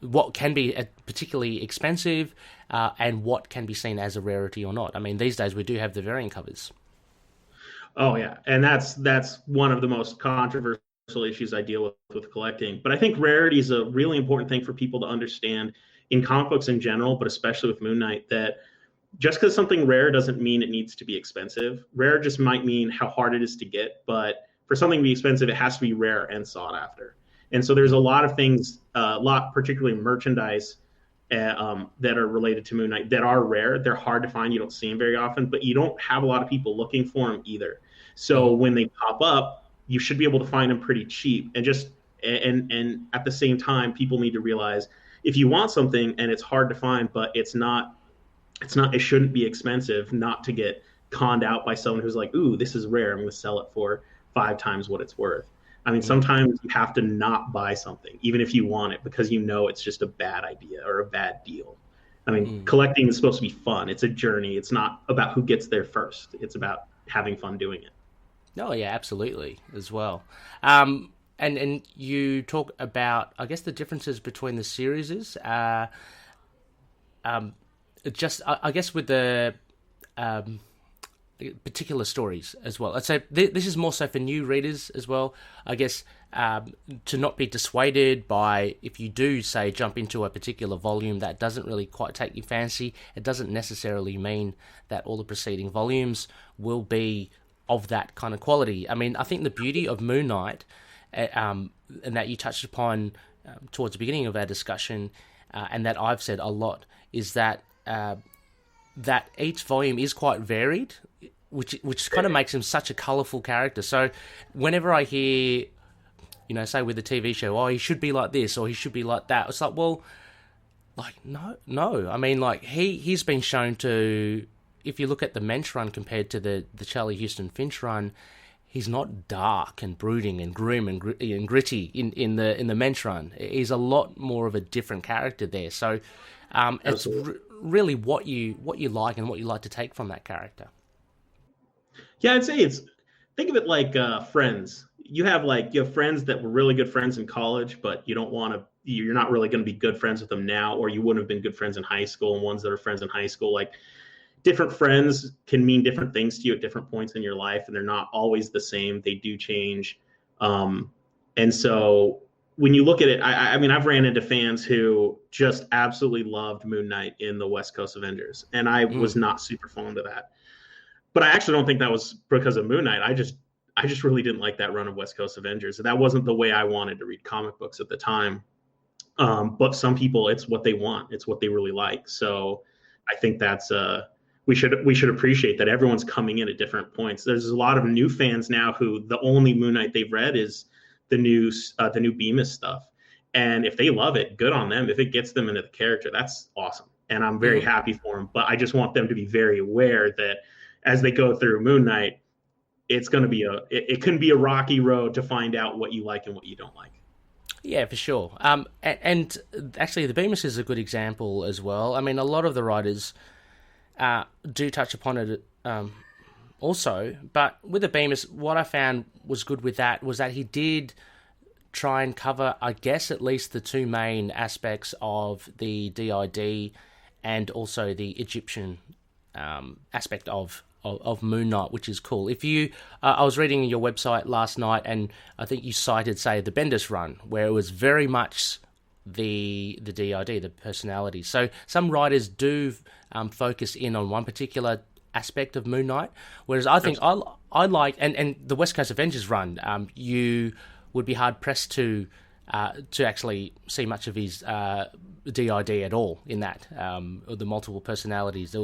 what can be particularly expensive, and what can be seen as a rarity or not. I mean, these days we do have the variant covers. Oh yeah, and that's one of the most controversial issues I deal with collecting. But I think rarity is a really important thing for people to understand in comic books in general, but especially with Moon Knight, that just because something rare doesn't mean it needs to be expensive. Rare just might mean how hard it is to get, but for something to be expensive, it has to be rare and sought after. And so there's a lot of things, particularly merchandise that are related to Moon Knight that are rare. They're hard to find. You don't see them very often, but you don't have a lot of people looking for them either. So when they pop up, you should be able to find them pretty cheap. And at the same time, people need to realize if you want something and it's hard to find, but it shouldn't be expensive, not to get conned out by someone who's like, ooh, this is rare, I'm going to sell it for 5 times what it's worth. I mean, sometimes you have to not buy something, even if you want it, because you know it's just a bad idea or a bad deal. I mean, collecting is supposed to be fun. It's a journey. It's not about who gets there first. It's about having fun doing it. Oh, yeah, absolutely, as well. And you talk about, I guess, the differences between the series. I guess with the particular stories as well. I'd say this is more so for new readers as well. I guess to not be dissuaded by, if you do, say, jump into a particular volume that doesn't really quite take your fancy, it doesn't necessarily mean that all the preceding volumes will be of that kind of quality. I mean, I think the beauty of Moon Knight, and that you touched upon towards the beginning of our discussion, and that I've said a lot, is that that each volume is quite varied, which kind of makes him such a colourful character. So whenever I hear, say with the TV show, oh, he should be like this or he should be like that, it's like, well, like, no. I mean, like, he's been shown to, if you look at the Mensch run compared to the Charlie Houston Finch run, he's not dark and brooding and grim and gritty in the Mensch run. He's a lot more of a different character there. So it's really what you like and what you like to take from that character. Yeah, I'd say think of it like friends. You have friends that were really good friends in college, but you don't want to you're not really going to be good friends with them now, or you wouldn't have been good friends in high school, and ones that are friends in high school. Like, different friends can mean different things to you at different points in your life, and they're not always the same. They do change. And so when you look at it, I mean, I've ran into fans who just absolutely loved Moon Knight in the West Coast Avengers, and I was not super fond of that. But I actually don't think that was because of Moon Knight. I just really didn't like that run of West Coast Avengers. That wasn't the way I wanted to read comic books at the time. But some people, it's what they want. It's what they really like. So I think that's we should appreciate that everyone's coming in at different points. There's a lot of new fans now who the only Moon Knight they've read is the new Bemis stuff. And if they love it, good on them. If it gets them into the character, that's awesome. And I'm very happy for them. But I just want them to be very aware that as they go through Moon Knight, it's going to be it can be a rocky road to find out what you like and what you don't like. Yeah, for sure. And actually, the Bemis is a good example as well. I mean, a lot of the writers do touch upon it also, but with the Bemis, what I found was good with that was that he did try and cover, I guess, at least the two main aspects of the DID and also the Egyptian aspect of Moon Knight, which is cool. If you, I was reading your website last night, and I think you cited, say, the Bendis run, where it was very much the DID, the personality. So some writers do focus in on one particular aspect of Moon Knight, whereas I think I like, and the West Coast Avengers run, you would be hard pressed to actually see much of his DID at all in that, or the multiple personalities.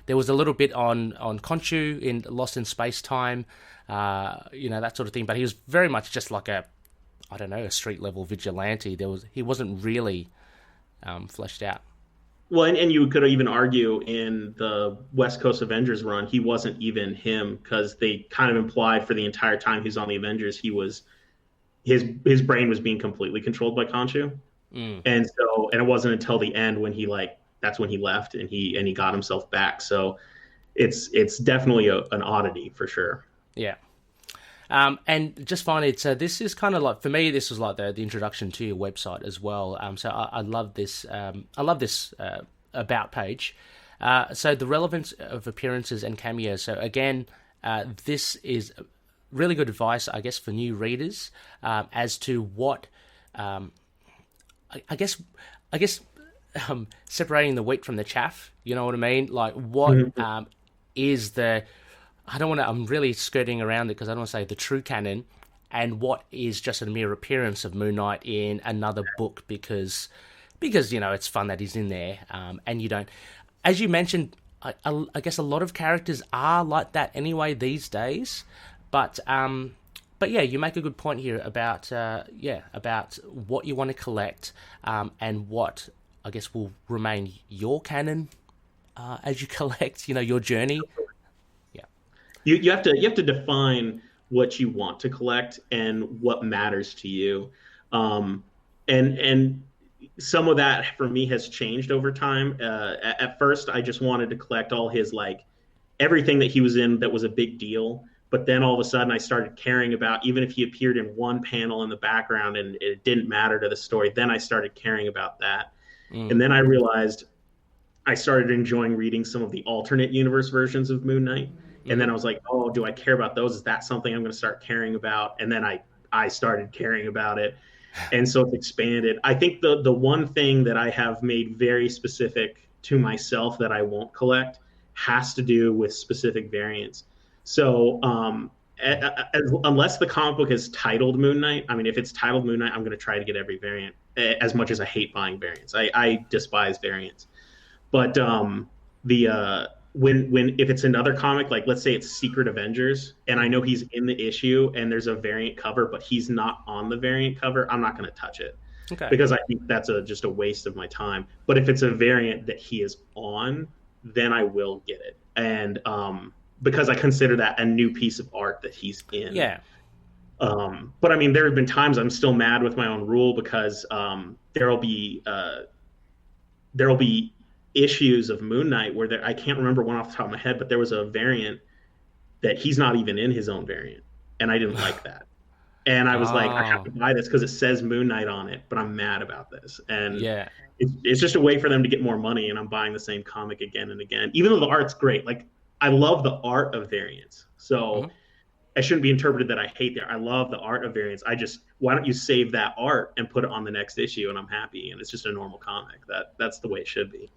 There was a little bit on Khonshu in Lost in Space Time, that sort of thing, but he was very much just like a street level vigilante. He wasn't really fleshed out. Well, and you could even argue in the West Coast Avengers run, he wasn't even him, because they kind of implied for the entire time he's on the Avengers, his brain was being completely controlled by Khonshu. And it wasn't until the end when that's when he left and he got himself back. So it's definitely an oddity for sure. Yeah. And just finally, so this is kind of like, for me, this was like the introduction to your website as well. So I love this. I love this about page. So the relevance of appearances and cameos. So again, this is really good advice, I guess, for new readers as to what, I guess, separating the wheat from the chaff. You know what I mean? Like, what is the, I'm really skirting around it because I don't want to say the true canon, and what is just a mere appearance of Moon Knight in another book because it's fun that he's in there, and you don't, as you mentioned, I guess a lot of characters are like that anyway these days, but yeah, you make a good point here about what you want to collect, and what I guess will remain your canon as you collect, your journey. You have to define what you want to collect and what matters to you, and some of that for me has changed over time. At first, I just wanted to collect all his everything that he was in that was a big deal. But then all of a sudden, I started caring about, even if he appeared in one panel in the background and it didn't matter to the story, then I started caring about that. And then I realized I started enjoying reading some of the alternate universe versions of Moon Knight. And then I was like, oh, do I care about those? Is that something I'm going to start caring about? And then I started caring about it. And so it's expanded. I think the one thing that I have made very specific to myself that I won't collect has to do with specific variants. So unless the comic book is titled Moon Knight, I mean, if it's titled Moon Knight, I'm going to try to get every variant, as much as I hate buying variants. I despise variants. But when if it's another comic, like let's say it's Secret Avengers, and I know he's in the issue and there's a variant cover, but he's not on the variant cover, I'm not going to touch it. Okay. Because I think that's just a waste of my time. But if it's a variant that he is on, then I will get it. And because I consider that a new piece of art that he's in. Yeah. But I mean, there have been times I'm still mad with my own rule because there'll be issues of Moon Knight where I can't remember one off the top of my head, but there was a variant that he's not even in his own variant, and I didn't like that. And I was like, I have to buy this because it says Moon Knight on it, but I'm mad about this. And Yeah. it's just a way for them to get more money, and I'm buying the same comic again and again, even though the art's great. Like, I love the art of Variants. So I shouldn't be interpreted that I hate that. I love the art of Variants. Why don't you save that art and put it on the next issue, and I'm happy. And it's just a normal comic. That's the way it should be.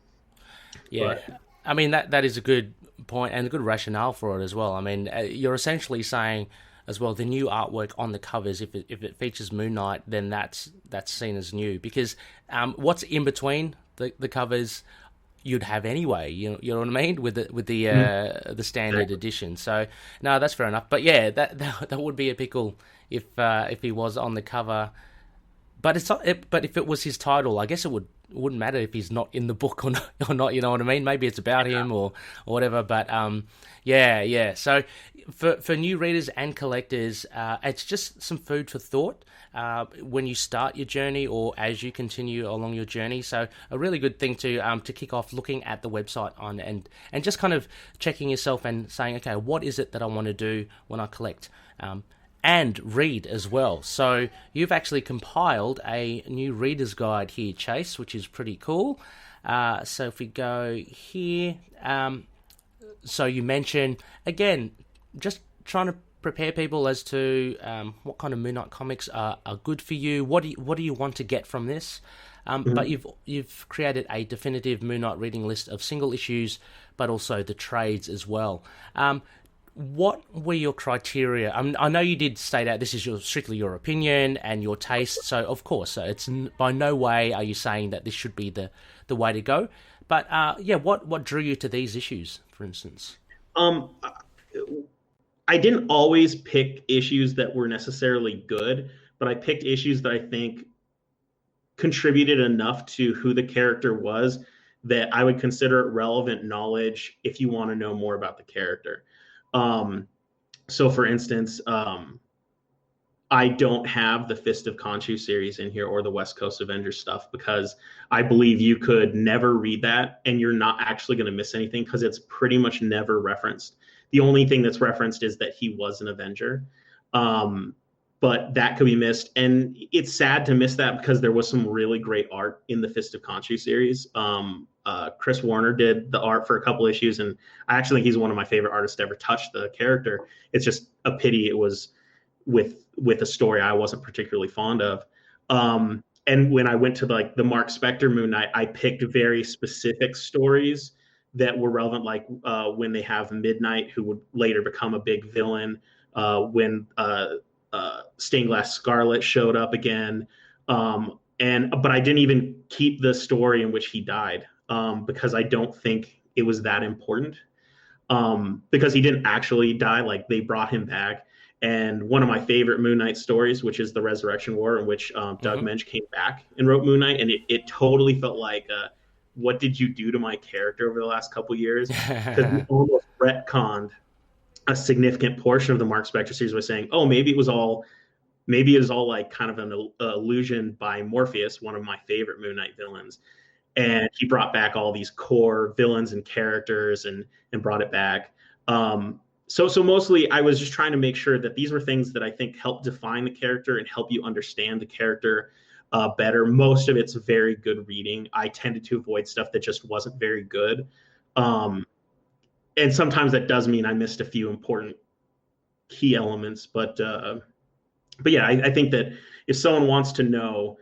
Yeah. But, I mean, that is a good point and a good rationale for it as well. I mean, you're essentially saying as well, the new artwork on the covers, if it features Moon Knight, then that's seen as new, because what's in between the covers you'd have anyway. You know what I mean, with the standard edition. So no, that's fair enough. But yeah, that would be a pickle if he was on the cover. But it's not. But if it was his title, I guess it wouldn't matter if he's not in the book or not. You know what I mean? Maybe it's about him or whatever. But yeah. So for new readers and collectors, it's just some food for thought when you start your journey or as you continue along your journey. So a really good thing to kick off looking at the website on and just kind of checking yourself and saying, okay, what is it that I want to do when I collect? And read as well. So you've actually compiled a new reader's guide here, Chase, which is pretty cool. So if we go here, so you mentioned, again, just trying to prepare people as to what kind of Moon Knight comics are good for you. What do you want to get from this? But you've created a definitive Moon Knight reading list of single issues, but also the trades as well. What were your criteria? I know you did state out this is strictly your opinion and your taste, so of course, it's by no way are you saying that this should be the way to go. But what drew you to these issues, for instance? I didn't always pick issues that were necessarily good, but I picked issues that I think contributed enough to who the character was that I would consider it relevant knowledge if you want to know more about the character. So for instance, I don't have the Fist of Khonshu series in here or the West Coast Avengers stuff because I believe you could never read that and you're not actually going to miss anything because it's pretty much never referenced. The only thing that's referenced is that he was an Avenger. But that could be missed. And it's sad to miss that because there was some really great art in the Fist of Khonshu series. Chris Warner did the art for a couple issues, and I actually think he's one of my favorite artists to ever touch the character. It's just a pity it was with a story I wasn't particularly fond of. And when I went to the Mark Spector Moon Knight, I picked very specific stories that were relevant, like when they have Midnight, who would later become a big villain, when Stained Glass Scarlet showed up again. But I didn't even keep the story in which he died because I don't think it was that important because he didn't actually die. Like, they brought him back. And one of my favorite Moon Knight stories, which is the Resurrection War, in which Doug Mensch came back and wrote Moon Knight. And it totally felt like, what did you do to my character over the last couple years? Because we almost retconned a significant portion of the Mark Spector series by saying, oh, maybe it was all like kind of an illusion by Morpheus, one of my favorite Moon Knight villains. And he brought back all these core villains and characters and brought it back. So mostly I was just trying to make sure that these were things that I think help define the character and help you understand the character better. Most of it's very good reading. I tended to avoid stuff that just wasn't very good. And sometimes that does mean I missed a few important key elements. But yeah, I think that if someone wants to know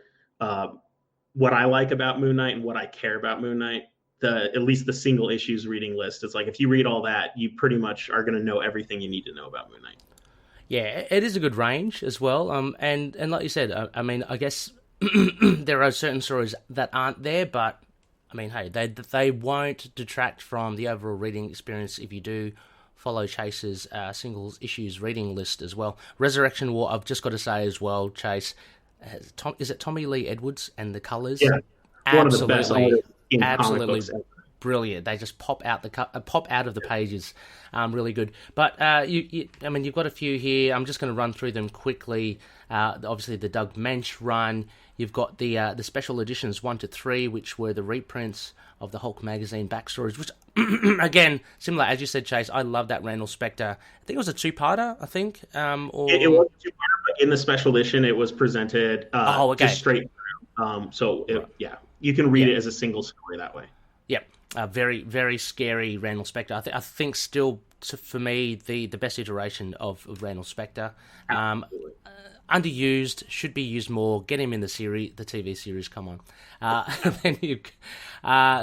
what I like about Moon Knight and what I care about Moon Knight, at least the single issues reading list, it's like if you read all that, you pretty much are going to know everything you need to know about Moon Knight. Yeah, it is a good range as well. And like you said, I mean, I guess there are certain stories that aren't there, but I mean, hey, they won't detract from the overall reading experience if you do follow Chase's singles issues reading list as well. Resurrection War, I've just got to say as well, Chase, is it Tommy Lee Edwards and the colors? Yeah, absolutely, one of the best absolutely brilliant. They just pop out of the pages, really good. But I mean, you've got a few here. I'm just going to run through them quickly. Obviously, the Doug Mensch run. You've got the special editions 1 to 3, which were the reprints of the Hulk magazine backstories, which again, similar as you said, Chase. I love that Randall Spector. I think it was a two-parter. I think, it was a two-parter, but in the special edition, it was presented just straight through. Yeah, you can read it as a single story that way. Yep, very, very scary Randall Spectre. I think still, for me, the best iteration of Randall Spectre. Underused, should be used more. Get him in the TV series. Come on.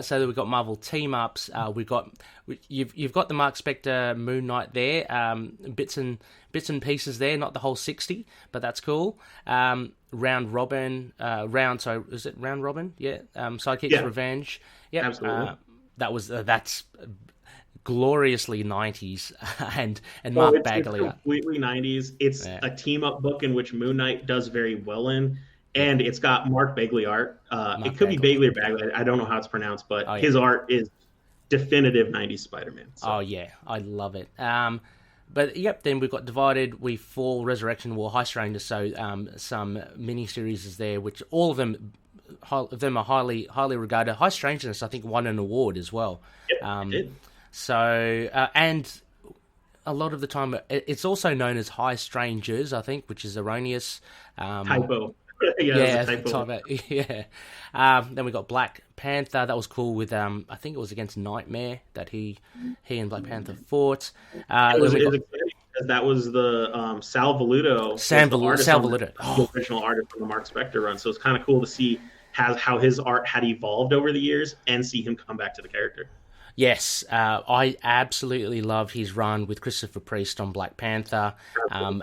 So we've got Marvel team ups. You've got the Mark Spector Moon Knight there. Bits and pieces there. Not the whole 60, but that's cool. Round Robin. Is it Round Robin? Yeah. Sidekicks Revenge. Yeah. Absolutely. That's gloriously 90s and Mark Bagley. It's completely 90s. It's a team-up book in which Moon Knight does very well in, and it's got Mark Bagley art. It could be Bagley or Bagley. I don't know how it's pronounced, but his art is definitive 90s Spider-Man. So. Oh, yeah. I love it. But, yep, then we've got Divided, We Fall, Resurrection, War, High Stranger, so some mini-series is there, which all of them are highly regarded. High Strangeness, I think, won an award as well. Yep, it did. So, and a lot of the time, it's also known as High Strangers, I think, which is erroneous. Typo. Typo. Yeah. Then we got Black Panther. That was cool with, I think it was against Nightmare that he and Black Panther fought. That was the Sal Velluto. Sal Velluto. The original artist from the Mark Spector run. So it's kind of cool to see how his art had evolved over the years and see him come back to the character. Yes, I absolutely love his run with Christopher Priest on Black Panther. And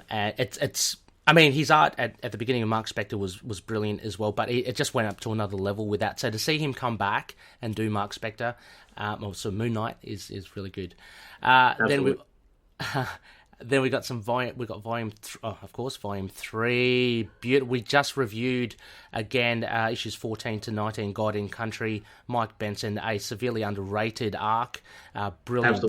his art at the beginning of Mark Spector was brilliant as well, but it just went up to another level with that. So to see him come back and do Mark Spector, so Moon Knight is really good. Then we got volume 3. Beautiful. We just reviewed again issues 14 to 19. God in Country, Mike Benson, a severely underrated arc, brilliant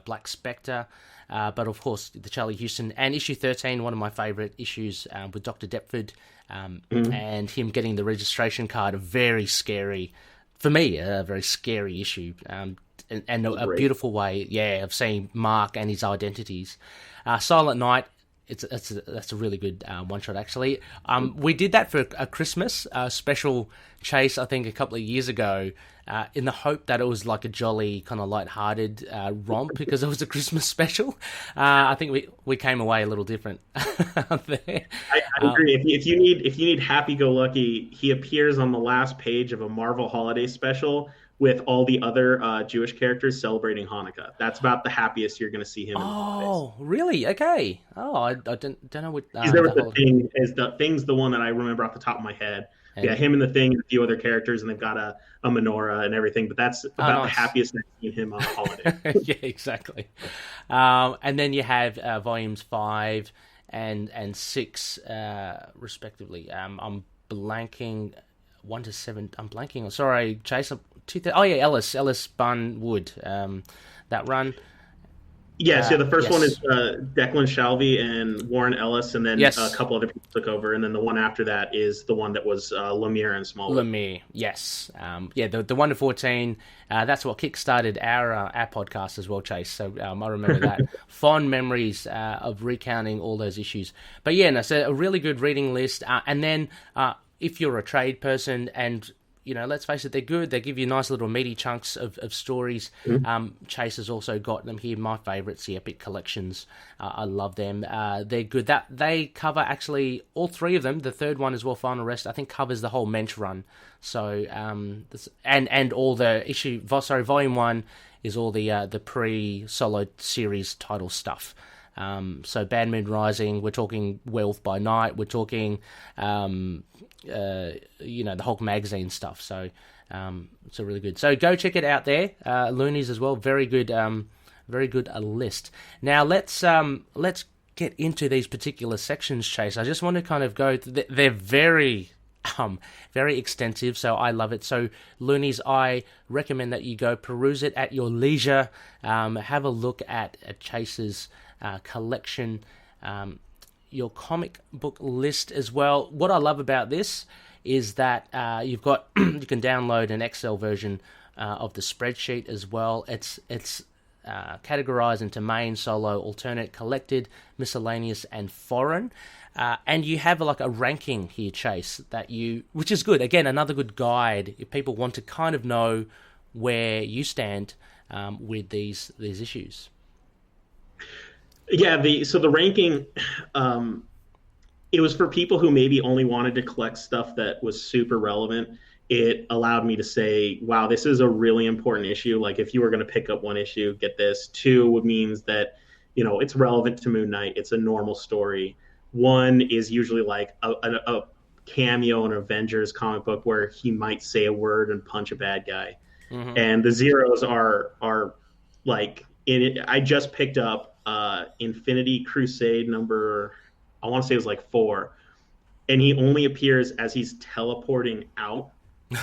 Black Spectre, but of course the Charlie Houston, and issue 13, one of my favourite issues with Dr. Deptford, and him getting the registration card. A very scary, for me, a very scary issue. And a beautiful way, of seeing Mark and his identities. Silent Night, that's a really good one shot actually. We did that for a Christmas special chase, I think, a couple of years ago, in the hope that it was like a jolly kind of light-hearted romp because it was a Christmas special. I think we came away a little different there. I agree. If you need happy-go-lucky, he appears on the last page of a Marvel holiday special with all the other Jewish characters celebrating Hanukkah. That's about the happiest you're going to see him in the holidays. Oh, really? Okay. Oh, I don't know what... He's there with the Thing. The Thing's the one that I remember off the top of my head. And him and the Thing and a few other characters, and they've got a menorah and everything, but that's about the happiest I've seen him on a holiday. Yeah, exactly. And then you have volumes 5 and 6, respectively. I'm blanking... 1 to 7. I'm blanking. Sorry, Chase. Ellis Bunn Wood. That run. Yes, the first one is Declan Shalvey and Warren Ellis, and then a couple other people took over, and then the one after that is the one that was Lemire and Smallwood. Lemire, yes. The 1 to 14, that's what kickstarted our podcast as well, Chase. So I remember that. Fond memories of recounting all those issues. But so a really good reading list. And then if you're a trade person and... let's face it, they're good. They give you nice little meaty chunks of stories. Chase has also got them here. My favourites, the Epic Collections. I love them. They're good. They cover actually all 3 of them. The third one as well, Final Rest, I think covers the whole Mensch run. So, and all the volume 1 is all the pre-solo series title stuff. So Bad Moon Rising, we're talking Werewolf by Night, we're talking, the Hulk magazine stuff. So, it's really good. So go check it out there. Loonies as well. Very good list. Now let's get into these particular sections, Chase. I just want to kind of go, they're very extensive, so I love it. So Loonies, I recommend that you go peruse it at your leisure. Have a look at Chase's collection, your comic book list as well. What I love about this is that you can download an Excel version of the spreadsheet as well. It's categorized into main, solo, alternate, collected, miscellaneous, and foreign. And you have like a ranking here, Chase, which is good. Again, another good guide if people want to kind of know where you stand with these issues. Yeah, the ranking, it was for people who maybe only wanted to collect stuff that was super relevant. It allowed me to say, wow, this is a really important issue. Like, if you were going to pick up one issue, get this. Two means that, it's relevant to Moon Knight. It's a normal story. One is usually like a cameo in an Avengers comic book where he might say a word and punch a bad guy. Mm-hmm. And the zeros are like, I just picked up Infinity Crusade number, I want to say it was like 4, and he only appears as he's teleporting out,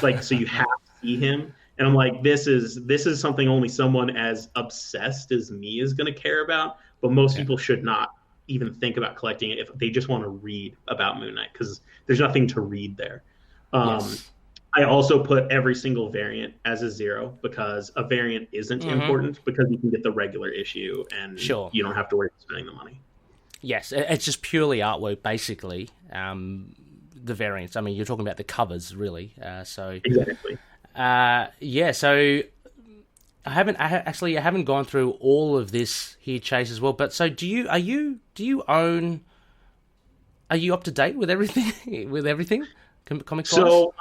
like, so you have to see him. And I'm like, this is something only someone as obsessed as me is going to care about, but most people should not even think about collecting it if they just want to read about Moon Knight, because there's nothing to read there. Yes. I also put every single variant as a 0 because a variant isn't important, because you can get the regular issue and you don't have to worry about spending the money. Yes, it's just purely artwork, basically. The variants. I mean, you're talking about the covers, really. So exactly. So I haven't gone through all of this here, Chase, as well. But so are you up to date with everything? With everything, comics? So.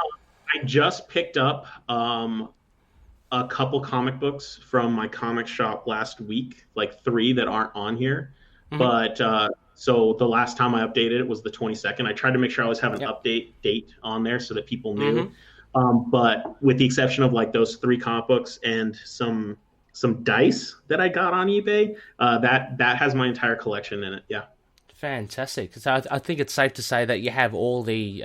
I just picked up a couple comic books from my comic shop last week, like 3 that aren't on here. Mm-hmm. But so the last time I updated it was the 22nd. I tried to make sure I always have an update date on there so that people knew. Mm-hmm. But with the exception of like those 3 comic books and some dice that I got on eBay, that has my entire collection in it. Yeah. Fantastic. So I think it's safe to say that you have all the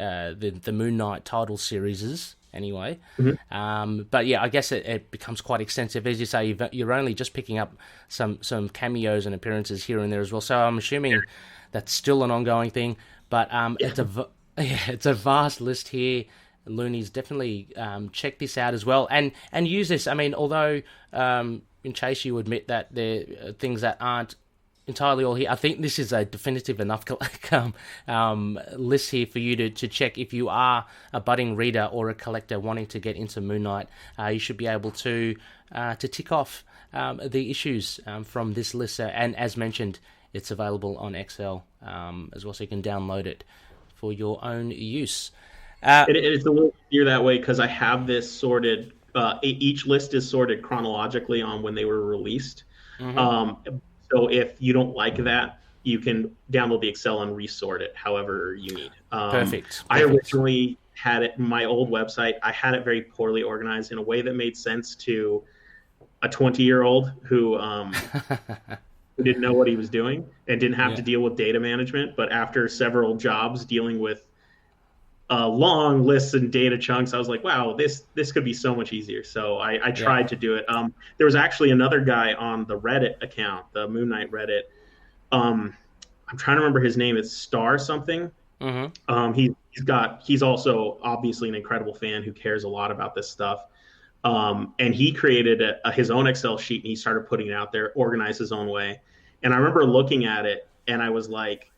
Moon Knight title series anyway. Mm-hmm. But yeah, I guess it becomes quite extensive. As you say, you're only just picking up some cameos and appearances here and there as well. So I'm assuming that's still an ongoing thing. But it's a vast list here. Loonies, definitely check this out as well and use this. I mean, although in Chase you admit that there are things that aren't entirely all here, I think this is a definitive enough list here for you to check if you are a budding reader or a collector wanting to get into Moon Knight. You should be able to tick off the issues from this list. And as mentioned, it's available on Excel as well, so you can download it for your own use. It's a little easier that way because I have this sorted. Each list is sorted chronologically on when they were released. Mm-hmm. So if you don't like that, you can download the Excel and resort it however you need. Perfect. I originally had it in my old website. I had it very poorly organized in a way that made sense to a 20-year-old who didn't know what he was doing and didn't have to deal with data management. But after several jobs dealing with long lists and data chunks, I was like, wow, this could be so much easier. So I tried to do it. There was actually another guy on the Reddit account, the Moon Knight Reddit. I'm trying to remember his name. It's Star something. Mm-hmm. He's also obviously an incredible fan who cares a lot about this stuff. And he created his own Excel sheet and he started putting it out there, organized his own way. And I remember looking at it and I was like,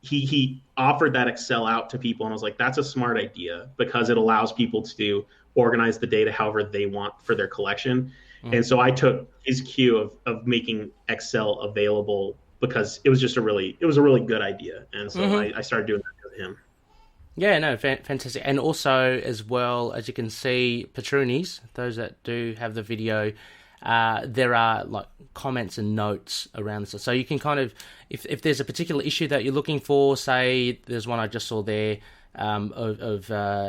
he offered that Excel out to people, and I was like, that's a smart idea because it allows people to organize the data however they want for their collection. Mm-hmm. And so I took his cue of making Excel available because it was just a really good idea. And so I started doing that with him. Yeah, no, fantastic. And also, as well, as you can see, Patronies, those that do have the video, there are like comments and notes around this. So you can kind of, if there's a particular issue that you're looking for, say there's one I just saw there of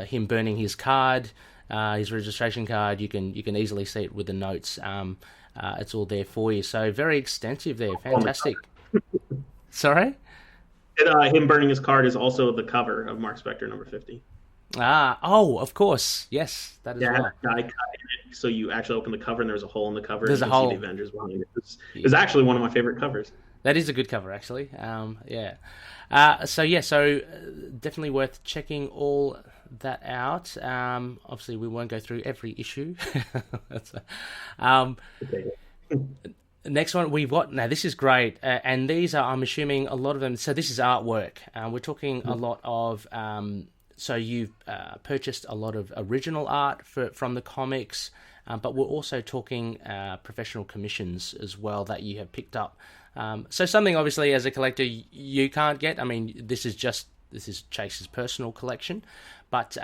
him burning his card, his registration card, you can easily see it with the notes. It's all there for you. So very extensive there. Fantastic. Sorry? Him burning his card is also the cover of Mark Spector number 50. Of course. Yes, that is right. Die cut in it, so you actually open the cover and there's a hole in the cover. There's and a hole. See the Avengers behind it. It's actually one of my favorite covers. That is a good cover, actually. So definitely worth checking all that out. Obviously, we won't go through every issue. Next one we've got, now this is great, and these are, I'm assuming, a lot of them, so this is artwork. We're talking a lot of, so you've purchased a lot of original art from the comics, but we're also talking professional commissions as well that you have picked up. So something, obviously, as a collector, you can't get. I mean, this is Chase's personal collection, but...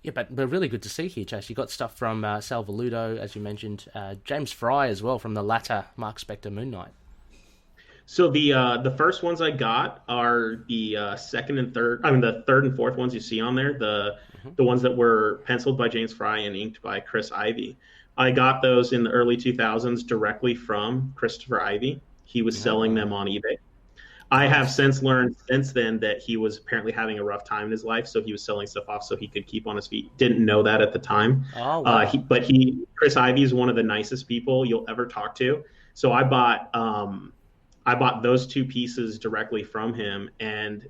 yeah, but really good to see here, Chase. You got stuff from Sal Velluto, as you mentioned, James Fry as well from the latter Mark Spector Moon Knight. So the first ones I got are the second and third. I mean, the third and fourth ones you see on there. The ones that were penciled by James Fry and inked by Chris Ivey. I got those in the early 2000s directly from Christopher Ivey. He was selling them on eBay. I have since learned since then that he was apparently having a rough time in his life, so he was selling stuff off so he could keep on his feet. Didn't know that at the time. Oh, wow. Chris Ivey is one of the nicest people you'll ever talk to. So I bought those two pieces directly from him, and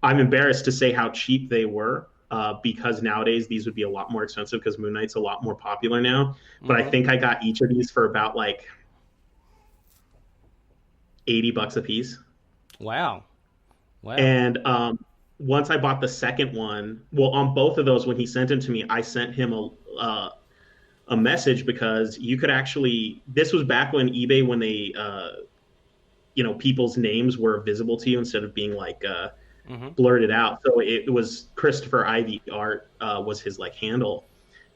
I'm embarrassed to say how cheap they were, because nowadays these would be a lot more expensive because Moon Knight's a lot more popular now. But I think I got each of these for about like $80 a piece. Wow. And once I bought the second one, well, on both of those, when he sent them to me, I sent him a message, because you could actually, this was back when eBay, when they, people's names were visible to you instead of being like blurted out. So it was Christopher Ivey Art was his like handle.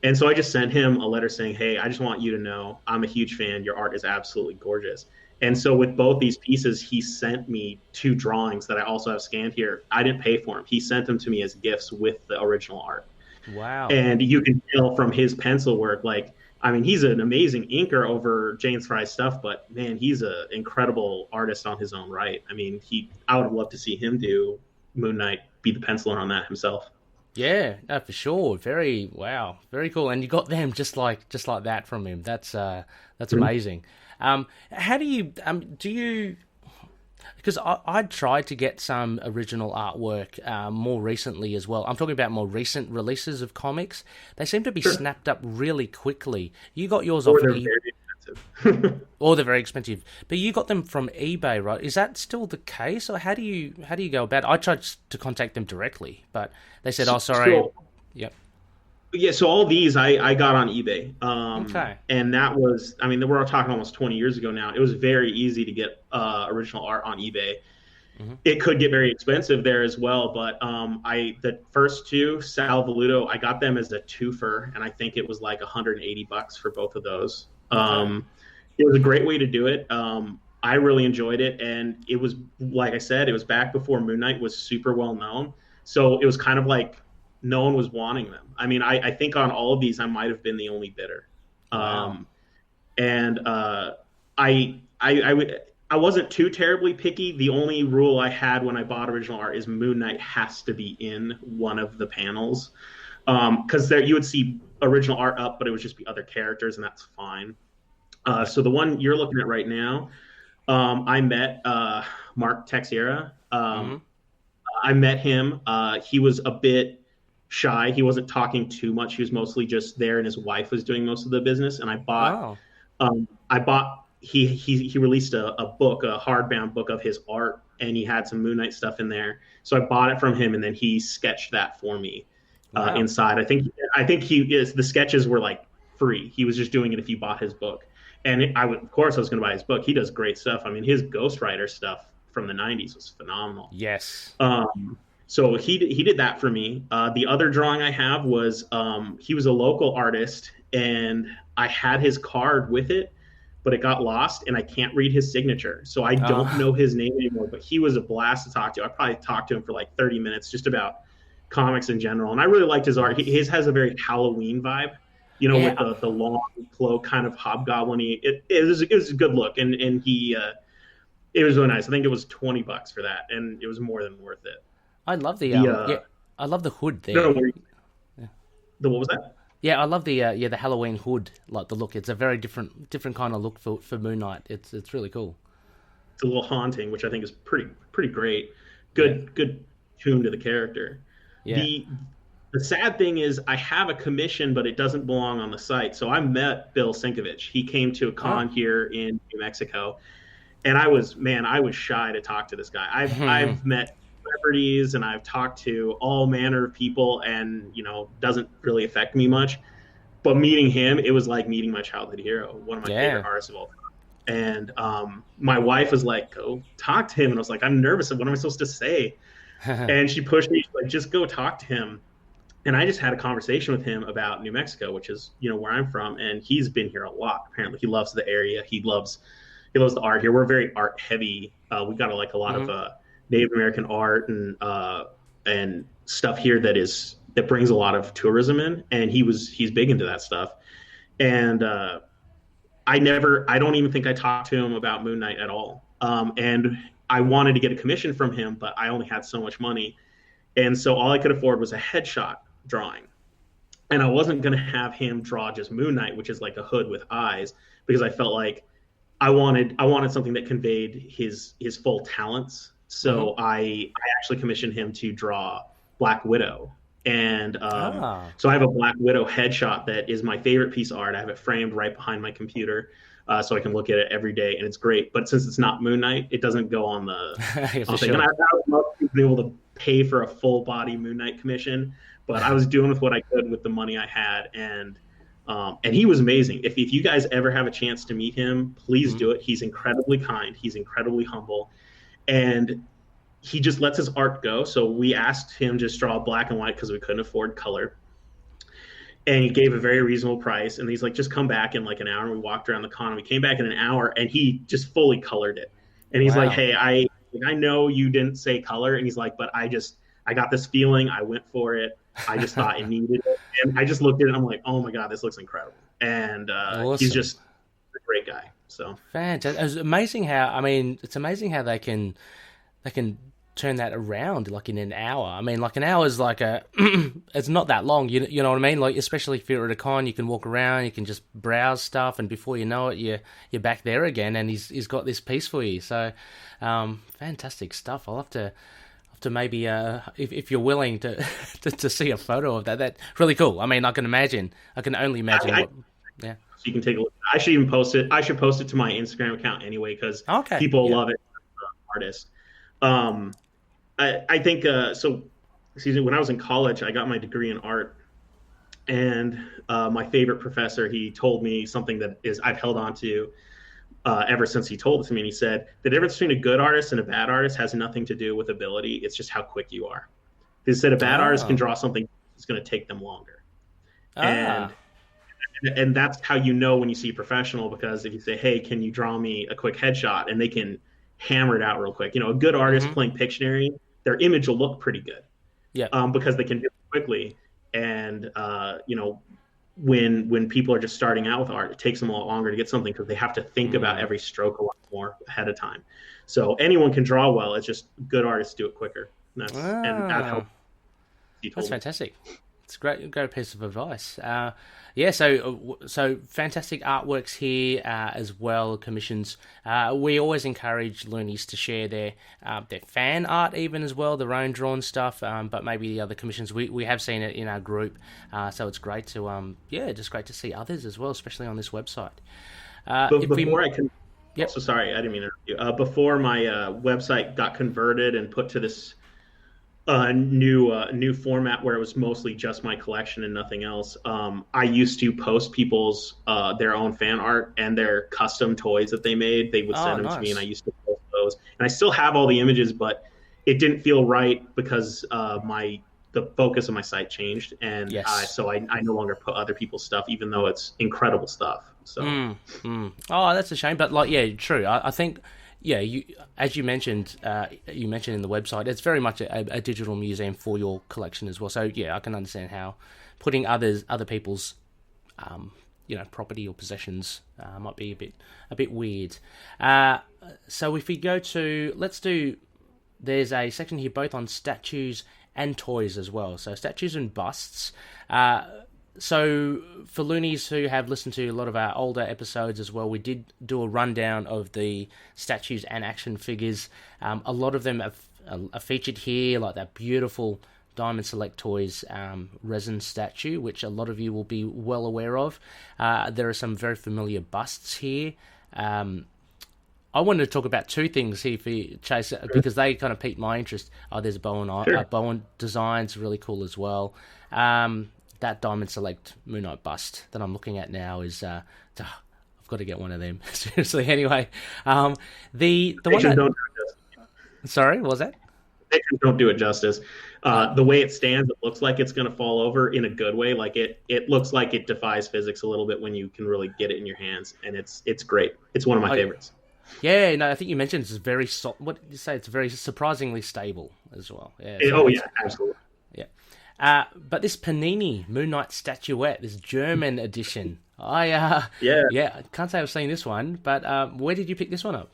And so I just sent him a letter saying, hey, I just want you to know I'm a huge fan. Your art is absolutely gorgeous. And so with both these pieces, he sent me 2 drawings that I also have scanned here. I didn't pay for them. He sent them to me as gifts with the original art. Wow. And you can tell from his pencil work, like, I mean, he's an amazing inker over James Fry's stuff, but man, he's an incredible artist on his own right. I mean, I would have loved to see him do Moon Knight, be the penciler on that himself. Yeah, no, for sure. Very cool. And you got them just like that from him. That's amazing. How do you because I tried to get some original artwork more recently as well. I'm talking about more recent releases of comics. They seem to be snapped up really quickly. You got yours off eBay. Very expensive. Or they're very expensive. But you got them from eBay, right? Is that still the case, or how do you go about it? I tried to contact them directly, but they said, "Oh, sorry." Yep. Yeah, so all these I got on eBay. Okay. And that was, I mean, we're talking almost 20 years ago now. It was very easy to get original art on eBay. Mm-hmm. It could get very expensive there as well, but the first 2, Sal Velluto, I got them as a twofer, and I think it was like $180 for both of those. Okay. It was a great way to do it. I really enjoyed it, and it was, like I said, it was back before Moon Knight was super well known, so it was kind of like no one was wanting them. I mean, I think on all of these, I might have been the only bidder. Wow. I wasn't too terribly picky. The only rule I had when I bought original art is Moon Knight has to be in one of the panels. Because there you would see original art up, but it would just be other characters, and that's fine. So the one you're looking at right now, I met Mark Texeira. I met him. He was a bit shy. He wasn't talking too much. He was mostly just there, and his wife was doing most of the business. And I bought, he released a book, a hardbound book of his art, and he had some Moon Knight stuff in there. So I bought it from him, and then he sketched that for me inside. I think the sketches were like free. He was just doing it if you bought his book. And of course I was going to buy his book. He does great stuff. I mean, his Ghost Rider stuff from the 90s was phenomenal. Yes. So he did that for me. The other drawing I have was he was a local artist, and I had his card with it, but it got lost, and I can't read his signature. So I don't know his name anymore, but he was a blast to talk to. I probably talked to him for like 30 minutes just about comics in general. And I really liked his art. His has a very Halloween vibe, with the long cloak, kind of hobgoblin-y. It was a good look, and he it was really nice. I think it was $20 for that, and it was more than worth it. I love the I love the hood there. No, what was that? Yeah, I love the Halloween hood, like the look. It's a very different kind of look for Moon Knight. It's really cool. It's a little haunting, which I think is pretty great. Good tune to the character. Yeah. the sad thing is I have a commission, but it doesn't belong on the site. So I met Bill Sinkovich. He came to a con here in New Mexico, and I was shy to talk to this guy. I've met celebrities and I've talked to all manner of people, and doesn't really affect me much. But meeting him, it was like meeting my childhood hero, one of my favorite artists of all time. And my wife was like, "Go talk to him," and I was like, "I'm nervous. What am I supposed to say?" And she pushed me, she's like, "Just go talk to him." And I just had a conversation with him about New Mexico, which is where I'm from, and he's been here a lot. Apparently, he loves the area. He loves the art here. We're very art heavy. We got a lot of Native American art and stuff here that brings a lot of tourism in, and he's big into that stuff. And I don't even think I talked to him about Moon Knight at all. And I wanted to get a commission from him, but I only had so much money, and so all I could afford was a headshot drawing. And I wasn't going to have him draw just Moon Knight, which is like a hood with eyes, because I felt like I wanted something that conveyed his full talents. So I actually commissioned him to draw Black Widow. And so I have a Black Widow headshot that is my favorite piece of art. I have it framed right behind my computer, so I can look at it every day, and it's great. But since it's not Moon Knight, it doesn't go on the thing. And I would love to be able to pay for a full body Moon Knight commission, but I was doing with what I could with the money I had, and he was amazing. If you guys ever have a chance to meet him, please do it. He's incredibly kind. He's incredibly humble, and he just lets his art go. So we asked him to draw black and white because we couldn't afford color. And he gave a very reasonable price. And he's like, just come back in like an hour. And we walked around the con, and we came back in an hour, and he just fully colored it. And he's like, "Hey, I know you didn't say color." And he's like, "But I got this feeling. I went for it. I just thought it needed it." And I just looked at it, and I'm like, "Oh my God, this looks incredible." And awesome. He's just a great guy. So fantastic. It's amazing how they can turn that around like in an hour. I mean, like an hour is like it's not that long. You know what I mean? Like, especially if you're at a con, you can walk around, you can just browse stuff, and before you know it, you're back there again, and he's got this piece for you. So, fantastic stuff. I'll have to maybe if you're willing to see a photo of that. That's really cool. I mean, I can only imagine. Yeah. So you can take a look. I should even post it. I should post it to my Instagram account anyway, because people love it. Artist. I think so. Excuse me. When I was in college, I got my degree in art, and my favorite professor, he told me something that I've held on to ever since he told it to me. And he said the difference between a good artist and a bad artist has nothing to do with ability. It's just how quick you are. He said a bad artist can draw something that's going to take them longer, and that's how you know when you see a professional, because if you say, "Hey, can you draw me a quick headshot?" and they can hammer it out real quick. A good artist playing Pictionary, their image will look pretty good. Yeah. Because they can do it quickly. And when people are just starting out with art, it takes them a lot longer to get something because they have to think about every stroke a lot more ahead of time. So anyone can draw well. It's just good artists do it quicker. And that helps. That's fantastic. It's a great piece of advice. So fantastic artworks here as well, commissions. We always encourage loonies to share their fan art even as well, their own drawn stuff, but maybe the other commissions. We have seen it in our group, so it's great to just great to see others as well, especially on this website. So sorry, I didn't mean to interrupt you. Before my website got converted and put to this new format where it was mostly just my collection and nothing else, I used to post people's their own fan art and their custom toys that they made. They would send them to me, and I used to post those. And I still have all the images, but it didn't feel right because the focus of my site changed, and so I no longer put other people's stuff, even though it's incredible stuff. So oh, that's a shame, but true. I think. Yeah, as you mentioned in the website, it's very much a digital museum for your collection as well. So yeah, I can understand how putting other people's property or possessions might be a bit weird. So if we go to there's a section here both on statues and toys as well. So statues and busts. So for loonies who have listened to a lot of our older episodes as well, we did do a rundown of the statues and action figures. A lot of them are featured here, like that beautiful Diamond Select Toys resin statue, which a lot of you will be well aware of. There are some very familiar busts here. I wanted to talk about two things here for you, Chase, because they kind of piqued my interest. Oh, there's a Bowen Designs, really cool as well. That Diamond Select Moon Knight bust that I'm looking at now is... I've got to get one of them. Seriously, anyway. The one that... Don't do it justice. Sorry, what was that? Pictures don't do it justice. The way it stands, it looks like it's going to fall over in a good way. Like it looks like it defies physics a little bit when you can really get it in your hands, and it's great. It's one of my favorites. Yeah, no, I think you mentioned it's very what did you say? It's very surprisingly stable as well. Yeah, yeah, absolutely. Yeah. But this Panini Moon Knight statuette, this German edition, I can't say I've seen this one, but where did you pick this one up?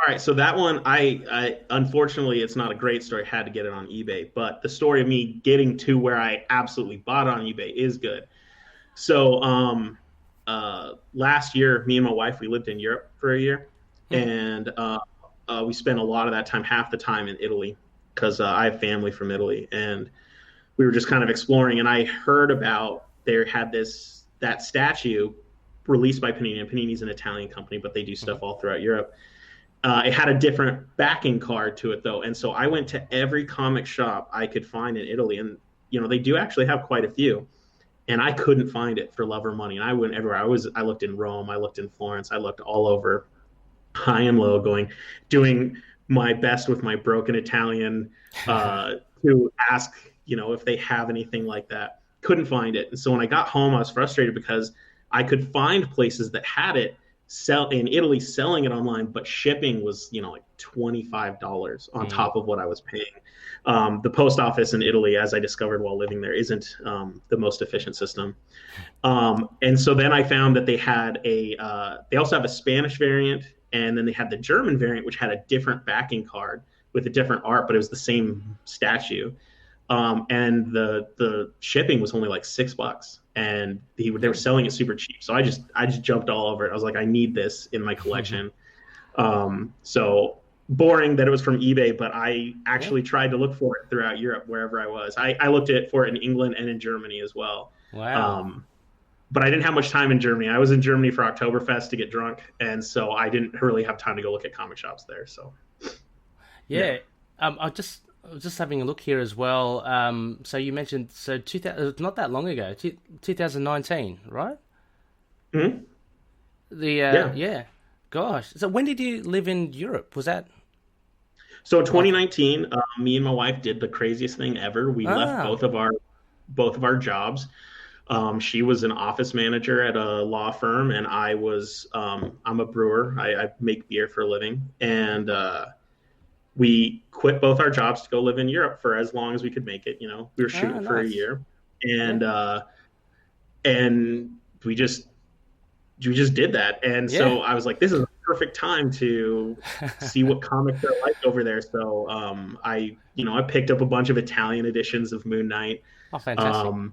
All right, so that one, I unfortunately, it's not a great story. I had to get it on eBay, but the story of me getting to where I absolutely bought it on eBay is good. So last year, me and my wife, we lived in Europe for a year, and we spent a lot of that time, half the time in Italy, because I have family from Italy, and we were just kind of exploring, and I heard about they had that statue released by Panini, and Panini's an Italian company, but they do stuff all throughout Europe. It had a different backing card to it, though, and so I went to every comic shop I could find in Italy, and they do actually have quite a few, and I couldn't find it for love or money. And I went everywhere. I looked in Rome, I looked in Florence, I looked all over, high and low, doing my best with my broken Italian to ask, if they have anything like that. Couldn't find it, and so when I got home, I was frustrated because I could find places that had it. In Italy, selling it online, but shipping was like $25 on top of what I was paying. The post office in Italy, as I discovered while living there, isn't the most efficient system. And so then I found that they had they also have a Spanish variant, and then they had the German variant, which had a different backing card with a different art, but it was the same statue. And the shipping was only like $6. And they were selling it super cheap. So I just jumped all over it. I was like, I need this in my collection. So boring that it was from eBay, but I actually tried to look for it throughout Europe, wherever I was. I looked for it in England and in Germany as well. Wow. But I didn't have much time in Germany. I was in Germany for Oktoberfest to get drunk. And so I didn't really have time to go look at comic shops there. So, yeah. I was just having a look here as well. So you mentioned, not that long ago, 2019, right? Mm-hmm. Yeah. Gosh. So when did you live in Europe? Was that? So 2019, me and my wife did the craziest thing ever. We left both of our jobs. She was an office manager at a law firm, and I was, I'm a brewer. I make beer for a living. And, we quit both our jobs to go live in Europe for as long as we could make it. We were shooting for a year, and we just did that. And so I was like, this is a perfect time to see what comics are like over there. So I picked up a bunch of Italian editions of Moon Knight. Oh, fantastic.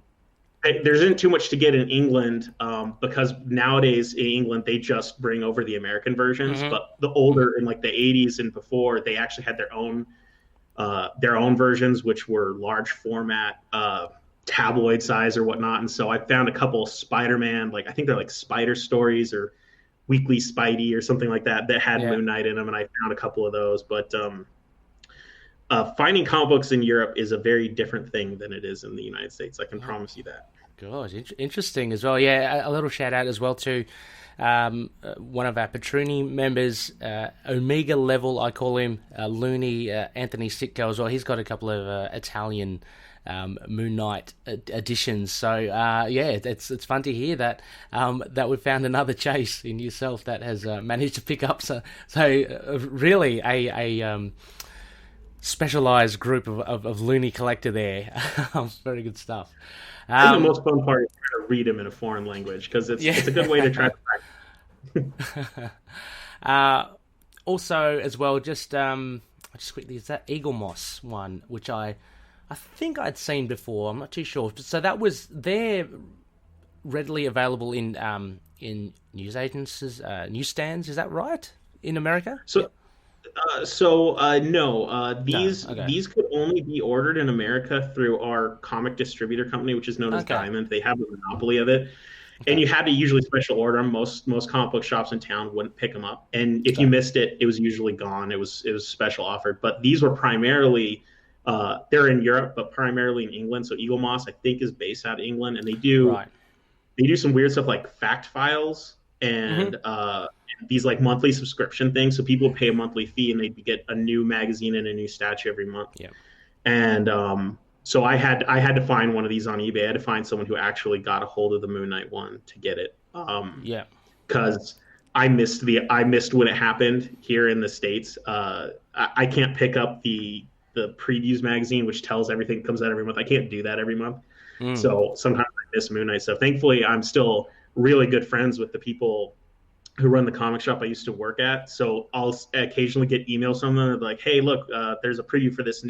There isn't too much to get in England because nowadays in England they just bring over the American versions, but the older in like the 80s and before, they actually had their own versions, which were large format, tabloid size or whatnot. And so I found a couple Spider-Man, I think they're like Spider Stories or Weekly Spidey or something like that had Moon Knight in them, and I found a couple of those. But finding comic books in Europe is a very different thing than it is in the United States. I can promise you that. Gosh, interesting as well. Yeah, a little shout out as well to one of our Patroni members, Omega Level, I call him, Looney, Anthony Sitko as well. He's got a couple of Italian Moon Knight editions. So it's fun to hear that we found another Chase in yourself that has managed to pick up. So really a specialized group of loony collector there. Very good stuff. I think the most fun part is trying to read them in a foreign language because it's a good way to try to practice. Also, as well, just quickly, is that Eagle Moss one, which I think I'd seen before. I'm not too sure. So they're readily available in newsagents, newsstands. Is that right in America? No, No. these Okay. these could only be ordered in America through our comic distributor company, which is known as Okay. Diamond. They have a monopoly of it, and Okay. you had to usually special order them. Most comic book shops in town wouldn't pick them up, and if you Okay. missed it, it was usually gone. It was special offered. But these were primarily they're in Europe, but primarily in England. So Eagle Moss, I think, is based out of England, and Right. they do some weird stuff like fact files Mm-hmm. and these like monthly subscription things. So people pay a monthly fee and they get a new magazine and a new statue every month. Yeah. And so I had to find one of these on eBay. I had to find someone who actually got a hold of the Moon Knight one to get it. Yeah. Because I missed when it happened here in the States. I can't pick up the previews magazine, which tells everything that comes out every month. I can't do that every month. Mm. So sometimes I miss Moon Knight stuff. Thankfully, I'm still really good friends with the people who run the comic shop I used to work at. So I'll occasionally get emails from them like, "Hey, look, there's a preview for this the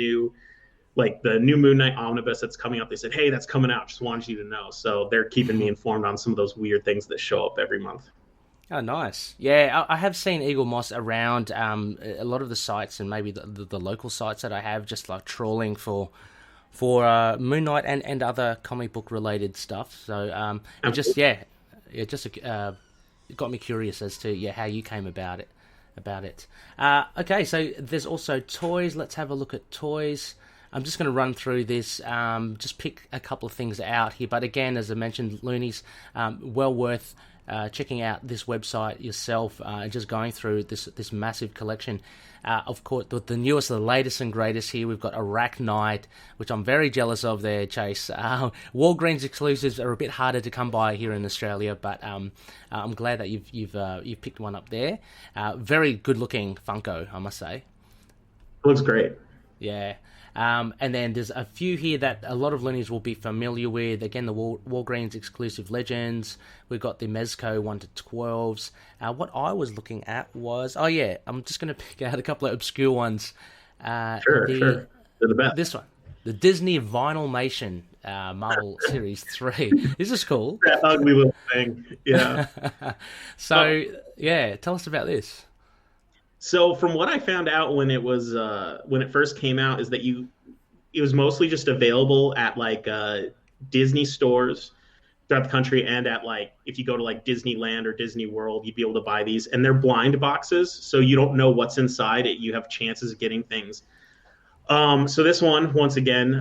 new Moon Knight omnibus that's coming out." They said, "Hey, that's coming out. Just wanted you to know." So they're keeping me informed on some of those weird things that show up every month. Oh, nice. Yeah, I have seen Eagle Moss around a lot of the sites and maybe the local sites that I have, just like trawling for Moon Knight and other comic book related stuff. So it just it just it got me curious as to how you came about it. Okay, so there's also toys. Let's have a look at toys. I'm just going to run through this, just pick a couple of things out here. But again, as I mentioned, Loonies, well worth checking out this website yourself and just going through this massive collection. Of course, the newest, the latest and greatest here, we've got Iraq Knight, which I'm very jealous of there, Chase. Walgreens exclusives are a bit harder to come by here in Australia, but I'm glad that you've picked one up there. Very good looking Funko, I must say. It looks great. Yeah. And then there's a few here that a lot of loonies will be familiar with. Again, the Walgreens exclusive Legends. We've got the Mezco 1 to 12s. What I was looking at was... Oh, yeah, I'm just going to pick out a couple of obscure ones. Sure. They're the best. This one. The Disney Vinylmation Marvel Series 3. This is cool. That ugly little thing. Yeah. So, tell us about this. So from what I found out when it first came out is that it was mostly just available at like Disney stores throughout the country, and at like if you go to like Disneyland or Disney World, you'd be able to buy these, and they're blind boxes, so you don't know what's inside it. You have chances of getting things. So this one, once again,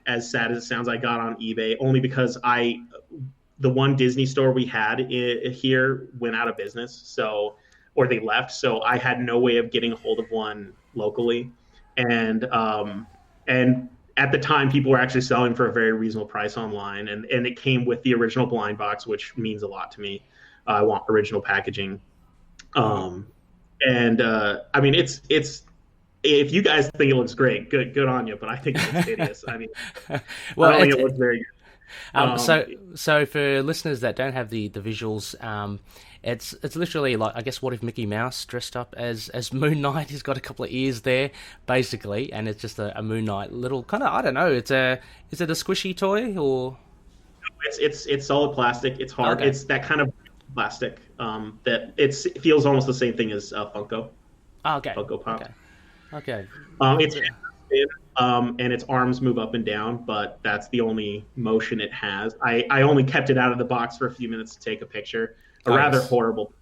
as sad as it sounds, I got on eBay only because the one Disney store we had here went out of business, or they left, so I had no way of getting a hold of one locally, and at the time people were actually selling for a very reasonable price online, and it came with the original blind box, which means a lot to me. I want original packaging, and I mean it's if you guys think it looks great, good on you, but I think it looks hideous. I mean, well, I don't think it looks very good. So for listeners that don't have the visuals, it's literally like, I guess, what if Mickey Mouse dressed up as Moon Knight? He's got a couple of ears there, basically, and it's just a Moon Knight little kind of, I don't know. Is it a squishy toy or? It's solid plastic. It's hard. Okay. It's that kind of plastic that it feels almost the same thing as Funko. Oh, okay. Funko Pop. Okay. It's and its arms move up and down, but that's the only motion it has. I only kept it out of the box for a few minutes to take a picture. Rather horrible.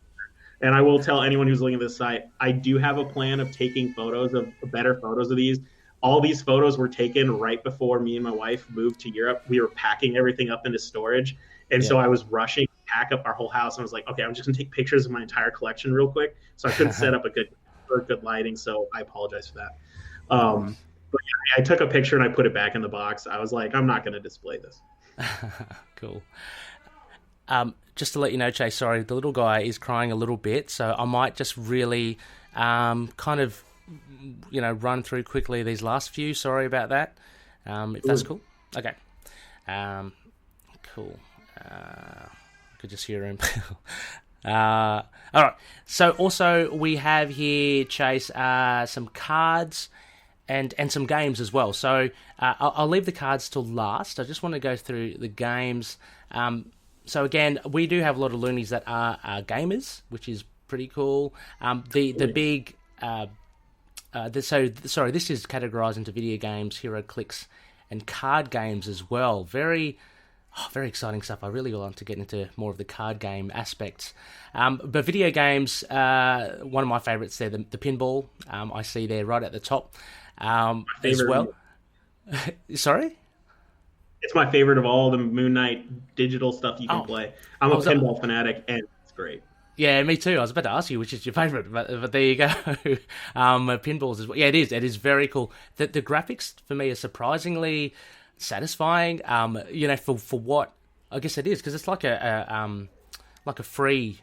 And I will tell anyone who's looking at this site, I do have a plan of taking better photos of these. All these photos were taken right before me and my wife moved to Europe. We were packing everything up into storage. And so I was rushing to pack up our whole house. And I was like, okay, I'm just going to take pictures of my entire collection real quick. So I couldn't set up a good lighting. So I apologize for that. But yeah, I took a picture and I put it back in the box. I was like, I'm not going to display this. Cool. Just to let you know, Chase, sorry, the little guy is crying a little bit, so I might just really kind of, run through quickly these last few. Sorry about that. If that's cool. Okay. Cool. I could just hear him. All right. So also we have here, Chase, some cards and some games as well. So I'll leave the cards till last. I just want to go through the games. So again, we do have a lot of loonies that are gamers, which is pretty cool. The big This is categorized into video games, hero clicks, and card games as well. Very exciting stuff. I really want to get into more of the card game aspects. But video games, one of my favorites there, the pinball. I see there right at the top as well. Sorry? It's my favorite of all the Moon Knight digital stuff you can play. I'm a pinball fanatic, and it's great. Yeah, me too. I was about to ask you which is your favorite, but there you go. Pinballs as well. Yeah, it is. It is very cool. The graphics for me are surprisingly satisfying. For what I guess it is, because it's like a free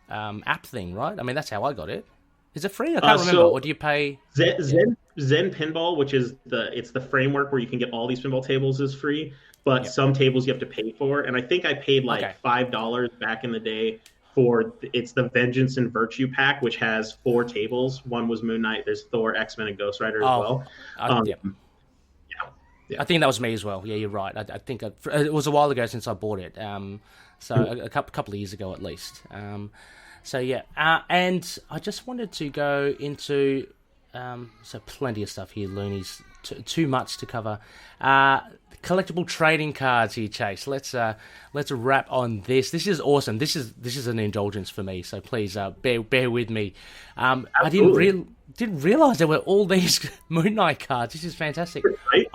app thing, right? I mean, that's how I got it. Is it free? I can't remember. Or do you pay? Zen Pinball, which is the framework where you can get all these pinball tables, is free, but some tables you have to pay for. And I think I paid $5 back in the day for it's the Vengeance and Virtue pack, which has 4 tables. One was Moon Knight. There's Thor, X-Men, and Ghost Rider as well. Yeah. I think that was me as well. Yeah, you're right. I think it was a while ago since I bought it. A couple of years ago at least. And I just wanted to go into plenty of stuff here, Loonies. Too much to cover. Collectible trading cards here, Chase. Let's wrap on this. This is awesome. This is an indulgence for me. So please bear with me. I didn't realize there were all these Moon Knight cards. This is fantastic.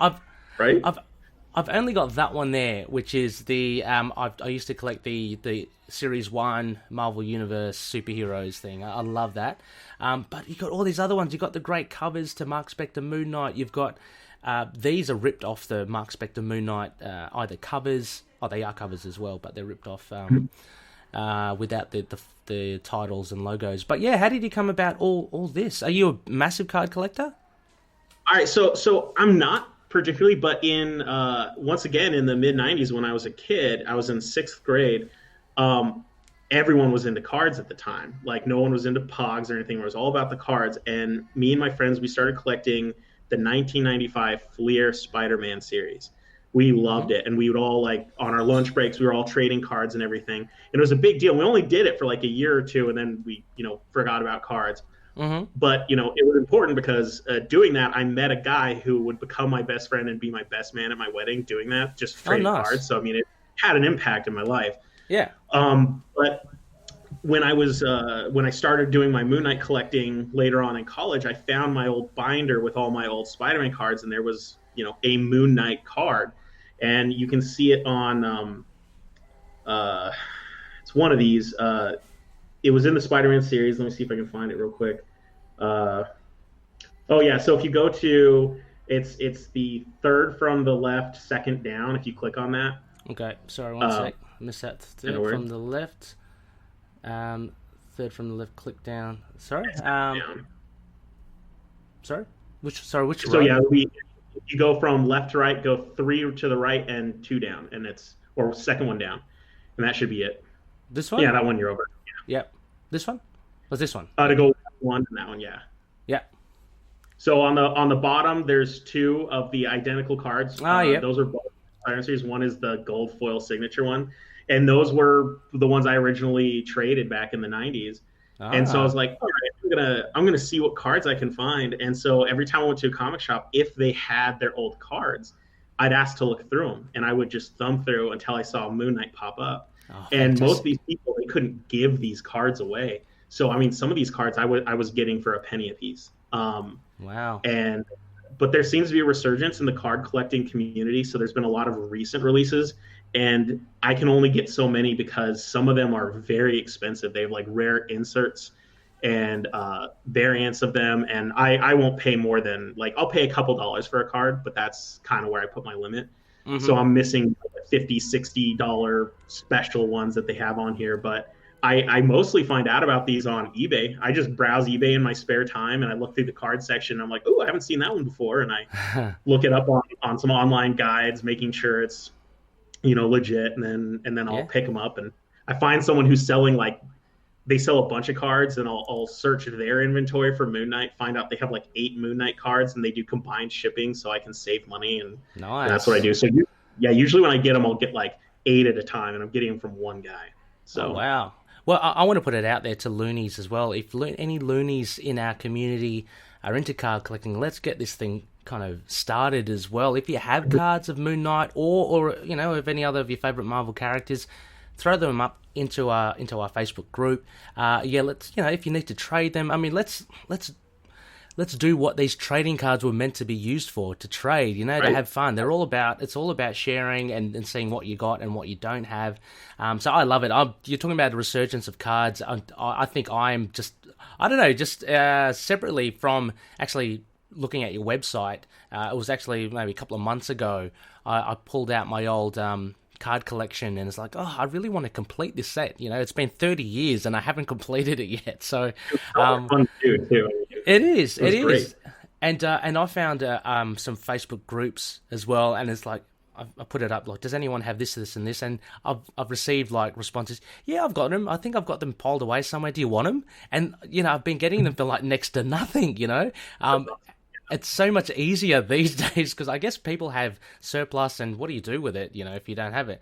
I've only got that one there, which is the I used to collect the Series 1 Marvel Universe superheroes thing. I love that. But you've got all these other ones. You've got the great covers to Mark Spector Moon Knight. You've got these are ripped off the Mark Spector Moon Knight either covers. Oh, they are covers as well, but they're ripped off without the titles and logos. But yeah, how did you come about all this? Are you a massive card collector? All right, so I'm not particularly, but in once again in the mid 90s when I was a kid, I was in 6th grade. Everyone was into cards at the time. Like no one was into Pogs or anything. It was all about the cards. And me and my friends, we started collecting the 1995 Fleer Spider-Man series. We loved it, and we would all on our lunch breaks, we were all trading cards and everything. And it was a big deal. We only did it for a year or two, and then we forgot about cards. But it was important because doing that, I met a guy who would become my best friend and be my best man at my wedding. Doing that, just trading cards. So I mean, it had an impact in my life. Yeah. But when I started doing my Moon Knight collecting later on in college, I found my old binder with all my old Spider-Man cards, and there was a Moon Knight card, and you can see it on it's one of these. It was in the Spider-Man series. Let me see if I can find it real quick. So if you go to it's the third from the left, second down. If you click on that. Okay, sorry, one sec. Missed that. Third from the left. Third from the left. Click down. Sorry. Sorry. Which? So right? You go from left to right. Go 3 to the right and 2 down, and or second one down, and that should be it. This one? Yeah, that one you're over. Yeah. This one? What's this one? To go one and that one, yeah. Yeah. So on the bottom, there's 2 of the identical cards. Yeah. Those are both Iron Series. One is the gold foil signature one, and those were the ones I originally traded back in the 90s. And so I was like, all right, I'm gonna see what cards I can find. And so every time I went to a comic shop, if they had their old cards, I'd ask to look through them, and I would just thumb through until I saw Moon Knight pop up. And most of these people, they couldn't give these cards away. So, I mean, some of these cards I was getting for a penny a piece. Wow. But there seems to be a resurgence in the card collecting community. So there's been a lot of recent releases, and I can only get so many because some of them are very expensive. They have rare inserts and variants of them. And I won't pay more than I'll pay a couple dollars for a card, but that's kind of where I put my limit. So I'm missing $50, $60 special ones that they have on here. But I mostly find out about these on eBay. I just browse eBay in my spare time, and I look through the card section. And I'm like, oh, I haven't seen that one before. And I look it up on some online guides, making sure it's, legit. And then I'll pick them up. And I find someone who's selling they sell a bunch of cards, and I'll search their inventory for Moon Knight, find out they have 8 Moon Knight cards, and they do combined shipping so I can save money. And that's what I do. So usually when I get them, I'll get 8 at a time, and I'm getting them from one guy. So wow. Well, I want to put it out there to loonies as well. If any loonies in our community are into card collecting, let's get this thing kind of started as well. If you have cards of Moon Knight or you know, of any other of your favorite Marvel characters, throw them up into our Facebook group. Let's, you know, if you need to trade them, I mean, let's do what these trading cards were meant to be used for, to trade, you know, to have fun. It's all about sharing and seeing what you got and what you don't have. So I love it. You're talking about a resurgence of cards. I think I'm just, I don't know, just separately from actually looking at your website. It was actually maybe a couple of months ago, I pulled out my old card collection, and it's like, oh, I really want to complete this set. You know, it's been 30 years and I haven't completed it yet. So fun to do too. It is. And I found some Facebook groups as well, and it's like, I put it up like, does anyone have this, this, and this? And I've received like responses. Yeah, I've got them. I think I've got them piled away somewhere. Do you want them? And you know, I've been getting them for like next to nothing. You know, it's so much easier these days because I guess people have surplus, and what do you do with it? You know, if you don't have it.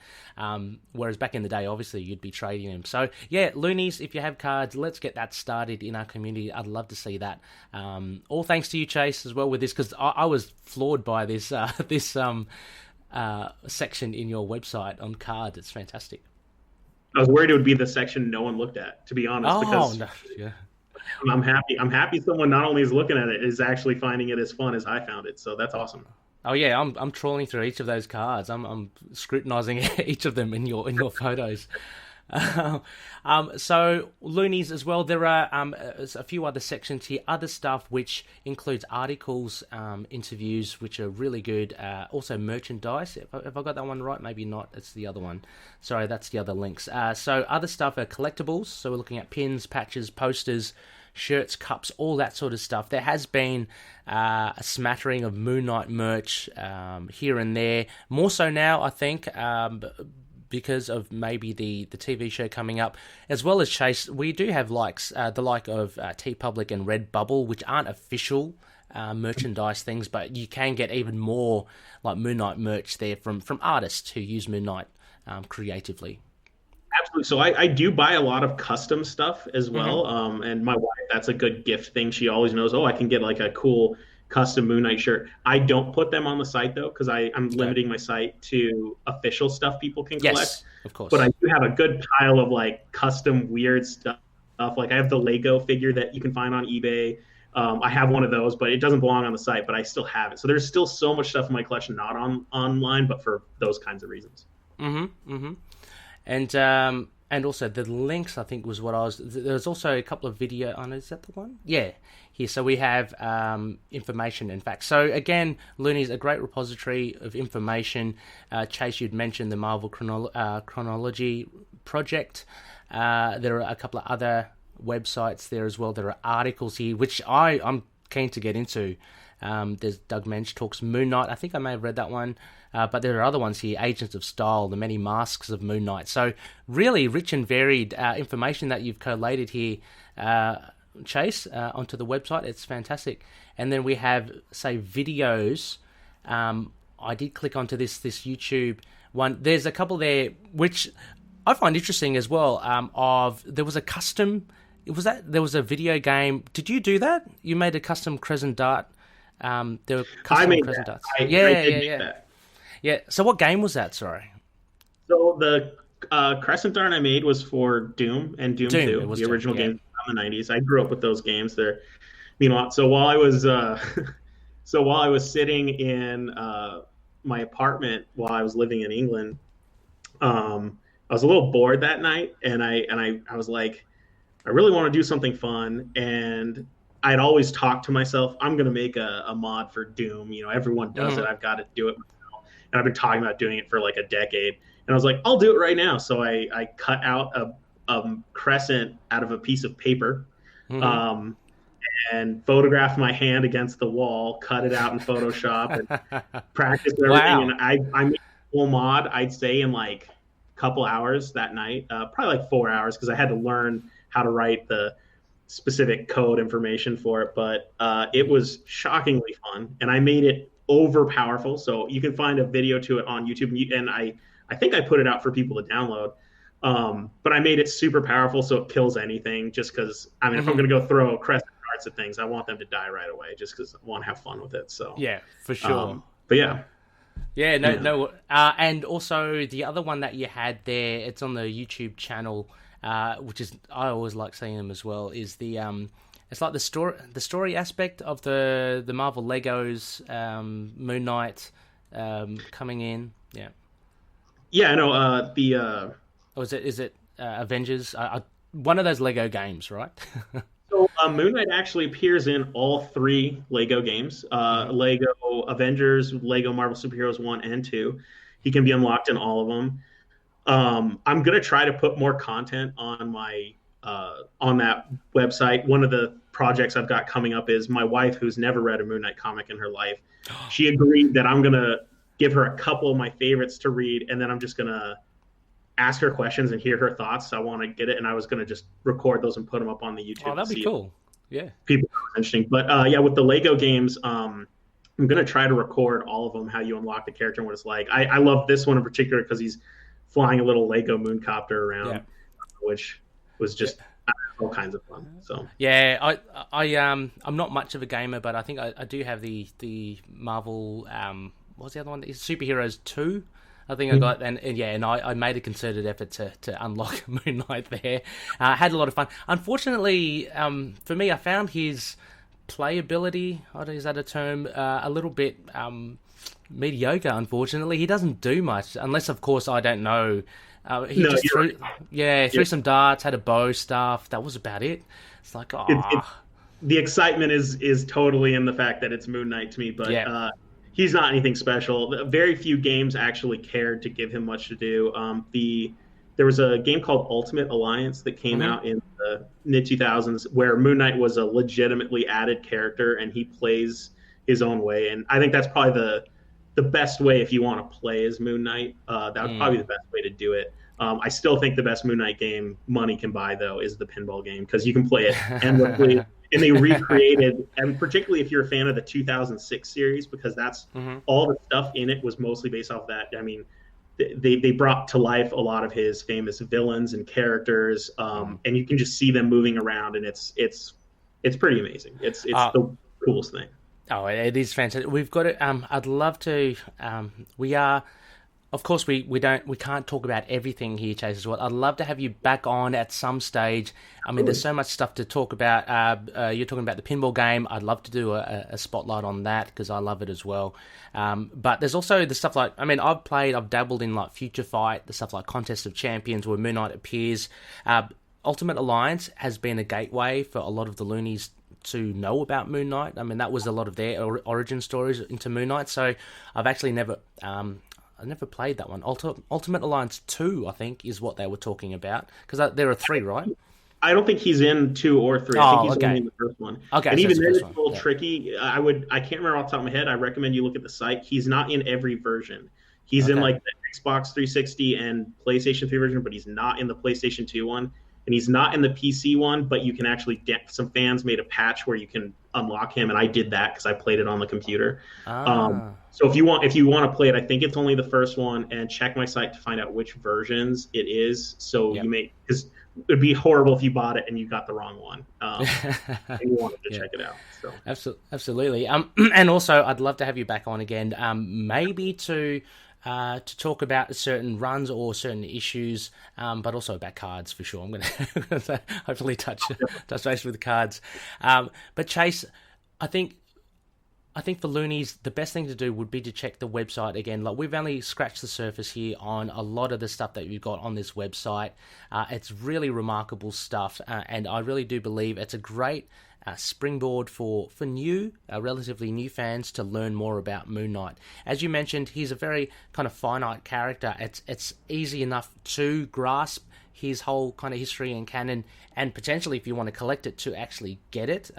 Whereas back in the day, obviously you'd be trading them. So yeah, Loonies, if you have cards, let's get that started in our community. I'd love to see that. All thanks to you, Chase, as well with this, because I was floored by this section in your website on cards. It's fantastic. I was worried it would be the section no one looked at, to be honest. Because no, yeah. I'm happy someone not only is looking at it, is actually finding it as fun as I found it. So that's awesome. Oh yeah, I'm trawling through each of those cards. I'm scrutinizing each of them in your photos. So Loonies as well. There are a few other sections here, other stuff which includes articles, interviews, which are really good. Also merchandise. Have I got that one right? Maybe not. It's the other one. Sorry, that's the other links. So other stuff are collectibles. So we're looking at pins, patches, posters, shirts, cups, all that sort of stuff. There has been a smattering of Moon Knight merch here and there. More so now, I think, because of maybe the TV show coming up, as well as Chase. We do have the like of TeePublic and Redbubble, which aren't official merchandise things, but you can get even more like Moon Knight merch there from artists who use Moon Knight creatively. Absolutely. So I do buy a lot of custom stuff as well. Mm-hmm. And my wife, that's a good gift thing. She always knows, I can get like a cool custom Moon Knight shirt. I don't put them on the site though, because I'm limiting my site to official stuff people can collect. Yes, of course. But I do have a good pile of like custom weird stuff. Like I have the Lego figure that you can find on eBay. I have one of those, but it doesn't belong on the site, but I still have it. So there's still so much stuff in my collection not online, but for those kinds of reasons. And also the links, I think, was what I was. There's also a couple of video. Oh, no, is that the one? Yeah. Here, so we have information and facts. So again, Looney's a great repository of information. Chase, you'd mentioned the Marvel Chronology Project. There are a couple of other websites there as well. There are articles here, which I'm keen to get into. There's Doug Mensch Talks Moon Knight. I think I may have read that one. But there are other ones here, Agents of Style, The Many Masks of Moon Knight. So really rich and varied information that you've collated here, Chase, onto the website. It's fantastic. And then we have, say, videos. I did click onto this YouTube one. There's a couple there which I find interesting as well. There was a custom. There was a video game. Did you do that? You made a custom Crescent Dart. There were custom Crescent Darts. I did that. Yeah. So what game was that? Sorry. So the Crescent Dart I made was for Doom and Doom 2, the original game from the 90s. I grew up with those games. They're meanwhile. So while I was sitting in my apartment while I was living in England, I was a little bored that night, and I was like, I really want to do something fun, and I'd always talk to myself, I'm going to make a mod for Doom. You know, everyone does it. I've got to do it myself. And I've been talking about doing it for like a decade. And I was like, I'll do it right now. So I cut out a crescent out of a piece of paper and photographed my hand against the wall, cut it out in Photoshop, and practiced everything. Wow. And I made a full mod, I'd say, in like a couple hours that night, probably like 4 hours, because I had to learn how to write the specific code information for it. But it was shockingly fun, and I made it over powerful. So you can find a video to it on YouTube, and I think I put it out for people to download. But I made it super powerful, so it kills anything. Just because, I mean, if I'm going to go throw a Crescent parts of things, I want them to die right away just because I want to have fun with it. So yeah, for sure. But yeah. Yeah, no. And also the other one that you had there, it's on the YouTube channel, which is, I always like seeing them as well, is the it's like the story aspect of the Marvel Legos Moon Knight coming in. Yeah. Yeah, no, Or is it Avengers? One of those Lego games, right? So Moon Knight actually appears in all 3 Lego games: Lego Avengers, Lego Marvel Superheroes 1 and 2. He can be unlocked in all of them. I'm gonna try to put more content on my on that website. One of the projects I've got coming up is my wife, who's never read a Moon Knight comic in her life. She agreed that I'm gonna give her a couple of my favorites to read, and then I'm just gonna ask her questions and hear her thoughts. So I want to get it, and I was going to just record those and put them up on the YouTube. Oh, that'd be cool. Yeah. People are interesting. But yeah, with the Lego games, I'm going to try to record all of them, how you unlock the character and what it's like. I love this one in particular because he's flying a little Lego mooncopter around, which was just all kinds of fun. So yeah, I'm not much of a gamer, but I think I do have the Marvel, what's the other one? Superheroes 2. I think I got, and I made a concerted effort to unlock Moon Knight there. Had a lot of fun. Unfortunately, for me, I found his playability, is that a term, a little bit mediocre, unfortunately. He doesn't do much, unless, of course, I don't know. Threw some darts, had a bow stuff. That was about it. It's like, the excitement is totally in the fact that it's Moon Knight to me, but he's not anything special. Very few games actually cared to give him much to do. There was a game called Ultimate Alliance that came out in the mid-2000s where Moon Knight was a legitimately added character, and he plays his own way. And I think that's probably the best way if you want to play as Moon Knight. That would probably be the best way to do it. I still think the best Moon Knight game money can buy, though, is the pinball game, because you can play it endlessly. And they recreated, and particularly if you're a fan of the 2006 series, because that's all the stuff in it was mostly based off that. I mean, they brought to life a lot of his famous villains and characters, and you can just see them moving around, and it's pretty amazing. It's the coolest thing. Oh, it is fantastic. We've got it. I'd love to. We are. Of course, we can't talk about everything here, Chase, as well. I'd love to have you back on at some stage. I mean, there's so much stuff to talk about. You're talking about the pinball game. I'd love to do a spotlight on that because I love it as well. But there's also the stuff like, I mean, I've dabbled in like Future Fight, the stuff like Contest of Champions where Moon Knight appears. Ultimate Alliance has been a gateway for a lot of the loonies to know about Moon Knight. I mean, that was a lot of their origin stories into Moon Knight. So I've actually never played that one. Ultimate Alliance 2, I think, is what they were talking about. Because there are 3, right? I don't think he's in 2 or 3. I think he's only in the first one. Okay, and so even then, it's a little tricky. I can't remember off the top of my head. I recommend you look at the site. He's not in every version. He's in like the Xbox 360 and PlayStation 3 version, but he's not in the PlayStation 2 one. And he's not in the PC one, but you can actually get, some fans made a patch where you can unlock him, and I did that because I played it on the computer. So if you want to play it, I think it's only the first one, and check my site to find out which versions it is. So because it'd be horrible if you bought it and you got the wrong one. And you wanted to check it out. So. Absolutely. And also, I'd love to have you back on again, maybe to talk about certain runs or certain issues, but also about cards for sure. I'm going to hopefully touch base with the cards. But Chase, I think for loonies, the best thing to do would be to check the website again. Like, we've only scratched the surface here on a lot of the stuff that you've got on this website. It's really remarkable stuff, and I really do believe it's a great springboard for relatively new fans to learn more about Moon Knight. As you mentioned, he's a very kind of finite character. It's easy enough to grasp his whole kind of history and canon, and potentially, if you want to collect it, to actually get it.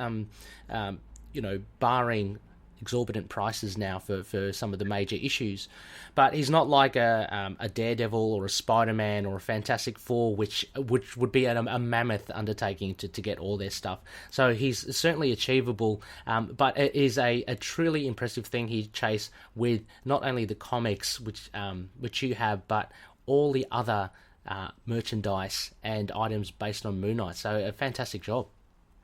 Barring exorbitant prices now for some of the major issues, but he's not like a Daredevil or a Spider-Man or a Fantastic Four, which would be a mammoth undertaking to get all their stuff. So he's certainly achievable, but it is a truly impressive thing he chased with not only the comics which you have, but all the other merchandise and items based on Moon Knight. So a fantastic job.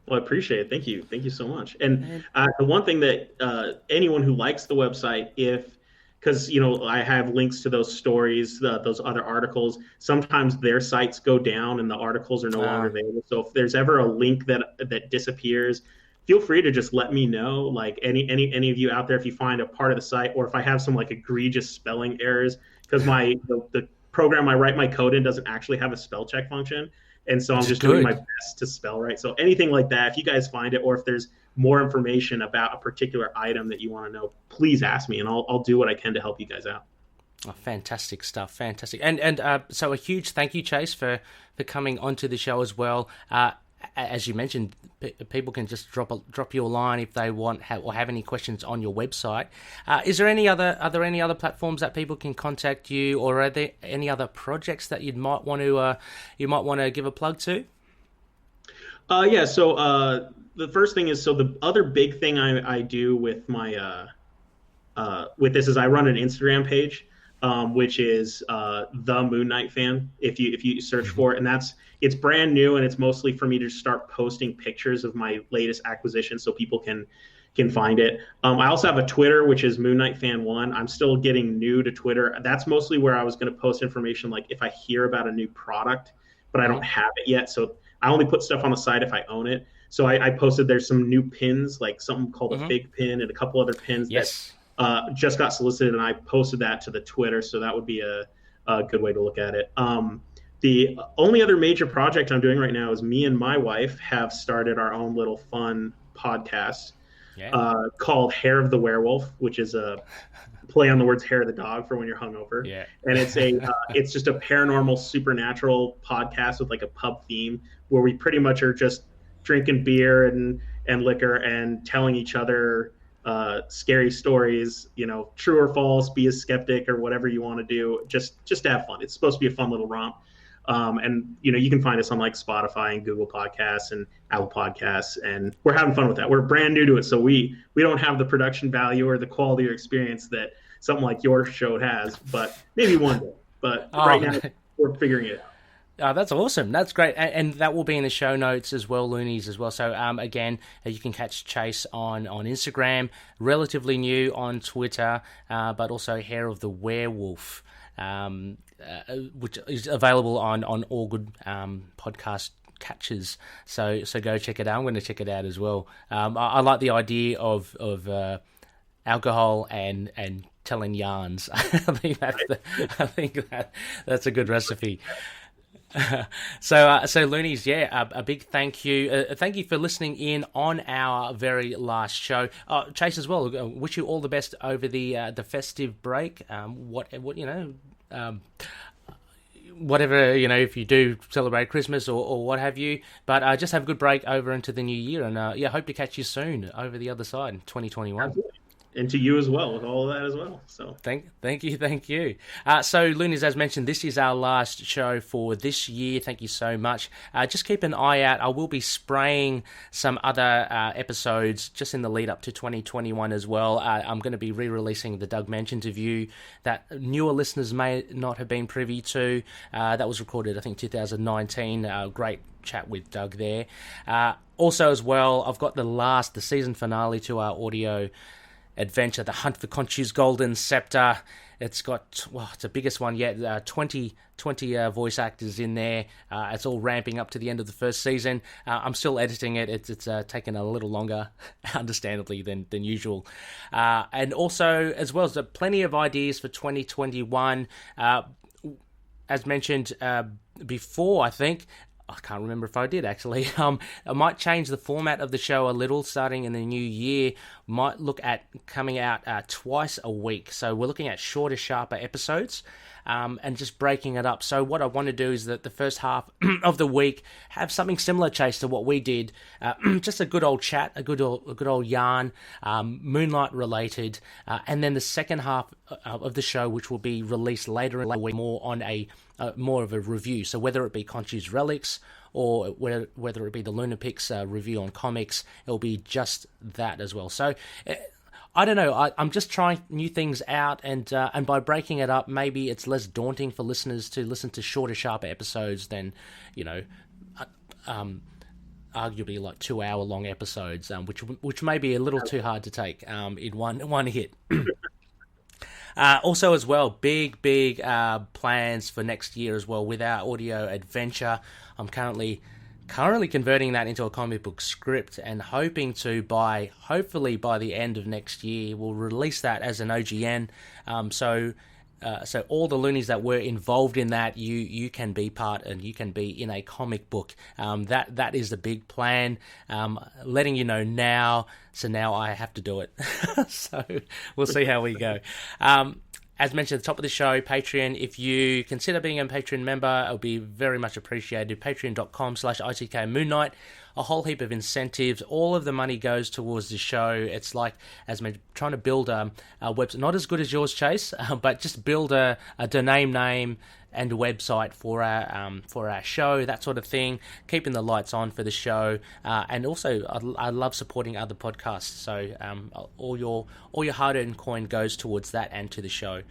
Well, I appreciate it. Thank you so much. And And the one thing that anyone who likes the website, if because I have links to those stories, those other articles. Sometimes their sites go down and the articles are no longer available. So if there's ever a link that disappears, feel free to just let me know. Like any of you out there, if you find a part of the site, or if I have some like egregious spelling errors, because the program I write my code in doesn't actually have a spell check function. And so I'm which is just doing my good. best to spell right. So anything like that, if you guys find it, or if there's more information about a particular item that you want to know, please ask me, and I'll do what I can to help you guys out. Oh, fantastic stuff, fantastic. And so a huge thank you, Chase, for coming onto the show as well. As you mentioned, people can just drop you a line if they want or have any questions on your website. Are there any other platforms that people can contact you, or are there any other projects that you might want to give a plug to? Yeah. So the first thing is, so the other big thing I do with my with this is I run an Instagram page, which is the Moon Knight fan. If you search for it, and it's brand new, and it's mostly for me to start posting pictures of my latest acquisition so people can find it. I also have a Twitter, which is Moon Knight Fan One. I'm still getting new to Twitter. That's mostly where I was going to post information, like if I hear about a new product, but I don't have it yet. So I only put stuff on the site if I own it. So I posted there's some new pins, like something called a fig pin and a couple other pins that just got solicited, and I posted that to the Twitter. So that would be a good way to look at it. The only other major project I'm doing right now is me and my wife have started our own little fun podcast called Hair of the Werewolf, which is a play on the words hair of the dog for when you're hungover. Yeah. And it's just a paranormal supernatural podcast with like a pub theme where we pretty much are just drinking beer and liquor and telling each other scary stories, true or false, be a skeptic or whatever you want to do, just to have fun. It's supposed to be a fun little romp. And you can find us on like Spotify and Google Podcasts and Apple Podcasts, and we're having fun with that. We're brand new to it, so we don't have the production value or the quality or experience that something like your show has, but maybe one day. But right now we're figuring it out. Oh, that's awesome. That's great. And that will be in the show notes as well, Loonies, as well. So, again, you can catch Chase on Instagram, relatively new on Twitter, but also Hair of the Werewolf, which is available on all good podcast catches. So go check it out. I'm going to check it out as well. I like the idea of alcohol and telling yarns. I think that's a good recipe. So Loonies, a big thank you. Thank you for listening in on our very last show. Chase as well, wish you all the best over the festive break. Whatever, if you do celebrate Christmas or what have you, but just have a good break over into the new year, and hope to catch you soon over the other side in 2021. Absolutely. And to you as well, with all of that as well. So thank you. So Loonies, as mentioned, this is our last show for this year. Thank you so much. Just keep an eye out. I will be spraying some other episodes just in the lead up to 2021 as well. I'm going to be re-releasing the Doug Mensch interview that newer listeners may not have been privy to. That was recorded, I think, 2019. Great chat with Doug there. Also as well, I've got the season finale to our audio adventure, The Hunt for Khonshu's Golden Scepter. It's got, it's the biggest one yet, 20 voice actors in there. It's all ramping up to the end of the first season. I'm still editing it. It's taken a little longer, understandably, than usual. And also, as well, there's plenty of ideas for 2021. As mentioned before, I think, I can't remember if I did, actually. I might change the format of the show a little starting in the new year. Might look at coming out twice a week. So we're looking at shorter, sharper episodes and just breaking it up. So what I want to do is that the first half of the week have something similar, Chase, to what we did. Just a good old chat, a good old yarn, Moonlight related. And then the second half of the show, which will be released later in the week, more on more of a review. So whether it be KHONSHU'S Relics or whether it be the Lunatics review on comics, it'll be just that as well. So I don't know. I'm just trying new things out, and by breaking it up, maybe it's less daunting for listeners to listen to shorter, sharper episodes than arguably like 2-hour-long episodes, which may be a little too hard to take in one hit. Also, as well, big plans for next year as well with our audio adventure. I'm currently converting that into a comic book script and hoping to hopefully by the end of next year, we'll release that as an OGN. So all the loonies that were involved in that, you can be part and you can be in a comic book. That is the big plan. Letting you know now, so now I have to do it. So we'll see how we go. As mentioned at the top of the show, Patreon, if you consider being a Patreon member, it'll be very much appreciated. Patreon.com/ITK Moon Knight. A whole heap of incentives. All of the money goes towards the show. It's like, as mentioned, trying to build a website, not as good as yours, Chase, but just build a domain name and a website for our show, that sort of thing. Keeping the lights on for the show, and also I love supporting other podcasts. So all your hard-earned coin goes towards that and to the show.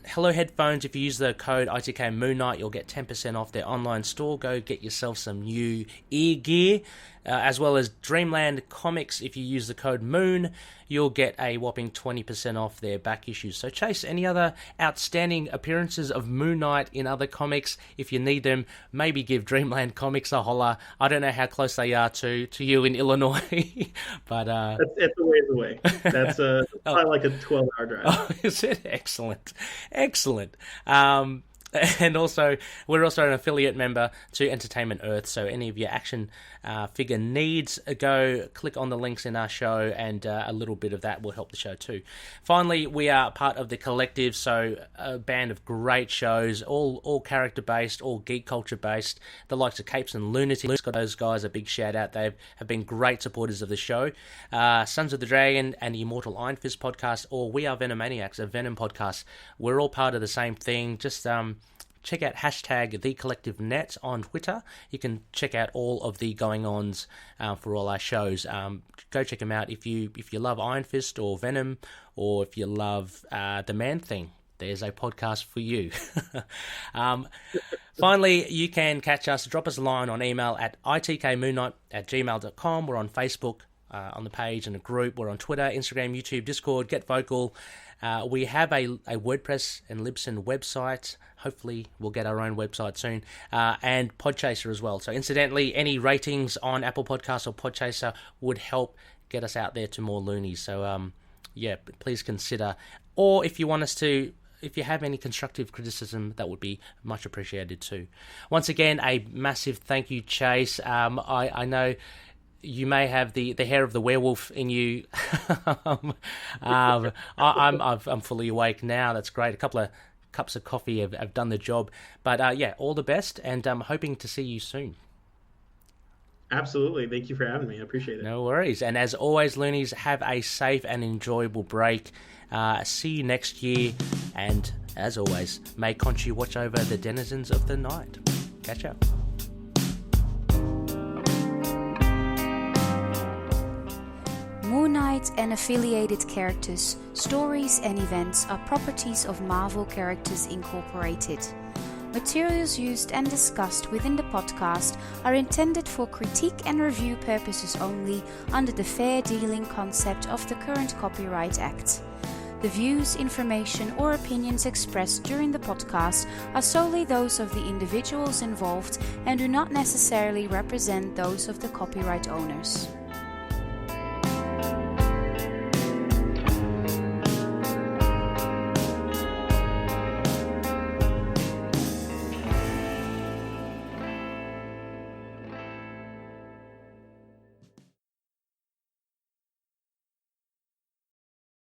Hello Headphones, if you use the code ITK Moon Knight, you'll get 10% off their online store. Go get yourself some new ear gear. As well as Dreamland Comics, if you use the code MOON, you'll get a whopping 20% off their back issues. So Chase, any other outstanding appearances of Moon Knight in other comics? If you need them, maybe give Dreamland Comics a holler. I don't know how close they are to you in Illinois, but... It's a ways away. That's probably like a 12-hour drive. Oh, is it? Excellent. And also, we're also an affiliate member to Entertainment Earth, so any of your action figure needs, go click on the links in our show, and a little bit of that will help the show too. Finally, we are part of the Collective, so a band of great shows, all character-based, all geek culture-based, the likes of Capes and Lunatics. Got those guys a big shout-out. They have been great supporters of the show. Sons of the Dragon and the Immortal Iron Fist podcast, or We Are Venomaniacs, a Venom podcast. We're all part of the same thing. Just... check out hashtag TheCollectiveNet on Twitter. You can check out all of the going-ons for all our shows. Go check them out if you love Iron Fist or Venom, or if you love The Man Thing. There's a podcast for you. Finally, you can catch us, drop us a line on email at itkmoonnight@gmail.com. We're on Facebook, on the page and a group. We're on Twitter, Instagram, YouTube, Discord. Get vocal. We have a WordPress and Libsyn website. Hopefully we'll get our own website soon. And Podchaser as well. So incidentally, any ratings on Apple Podcasts or Podchaser would help get us out there to more loonies. So please consider. Or if you want us to... if you have any constructive criticism, that would be much appreciated too. Once again, a massive thank you, Chase. I know you may have the hair of the werewolf in you. I'm fully awake now. That's great. A couple of cups of coffee have done the job. But all the best, and I'm hoping to see you soon. Absolutely. Thank you for having me. I appreciate it. No worries. And as always, loonies, have a safe and enjoyable break. See you next year. And as always, may Khonshu watch over the denizens of the night. Catch up. Moon Knight and affiliated characters, stories and events are properties of Marvel Characters Incorporated. Materials used and discussed within the podcast are intended for critique and review purposes only under the fair dealing concept of the current Copyright Act. The views, information or opinions expressed during the podcast are solely those of the individuals involved and do not necessarily represent those of the copyright owners.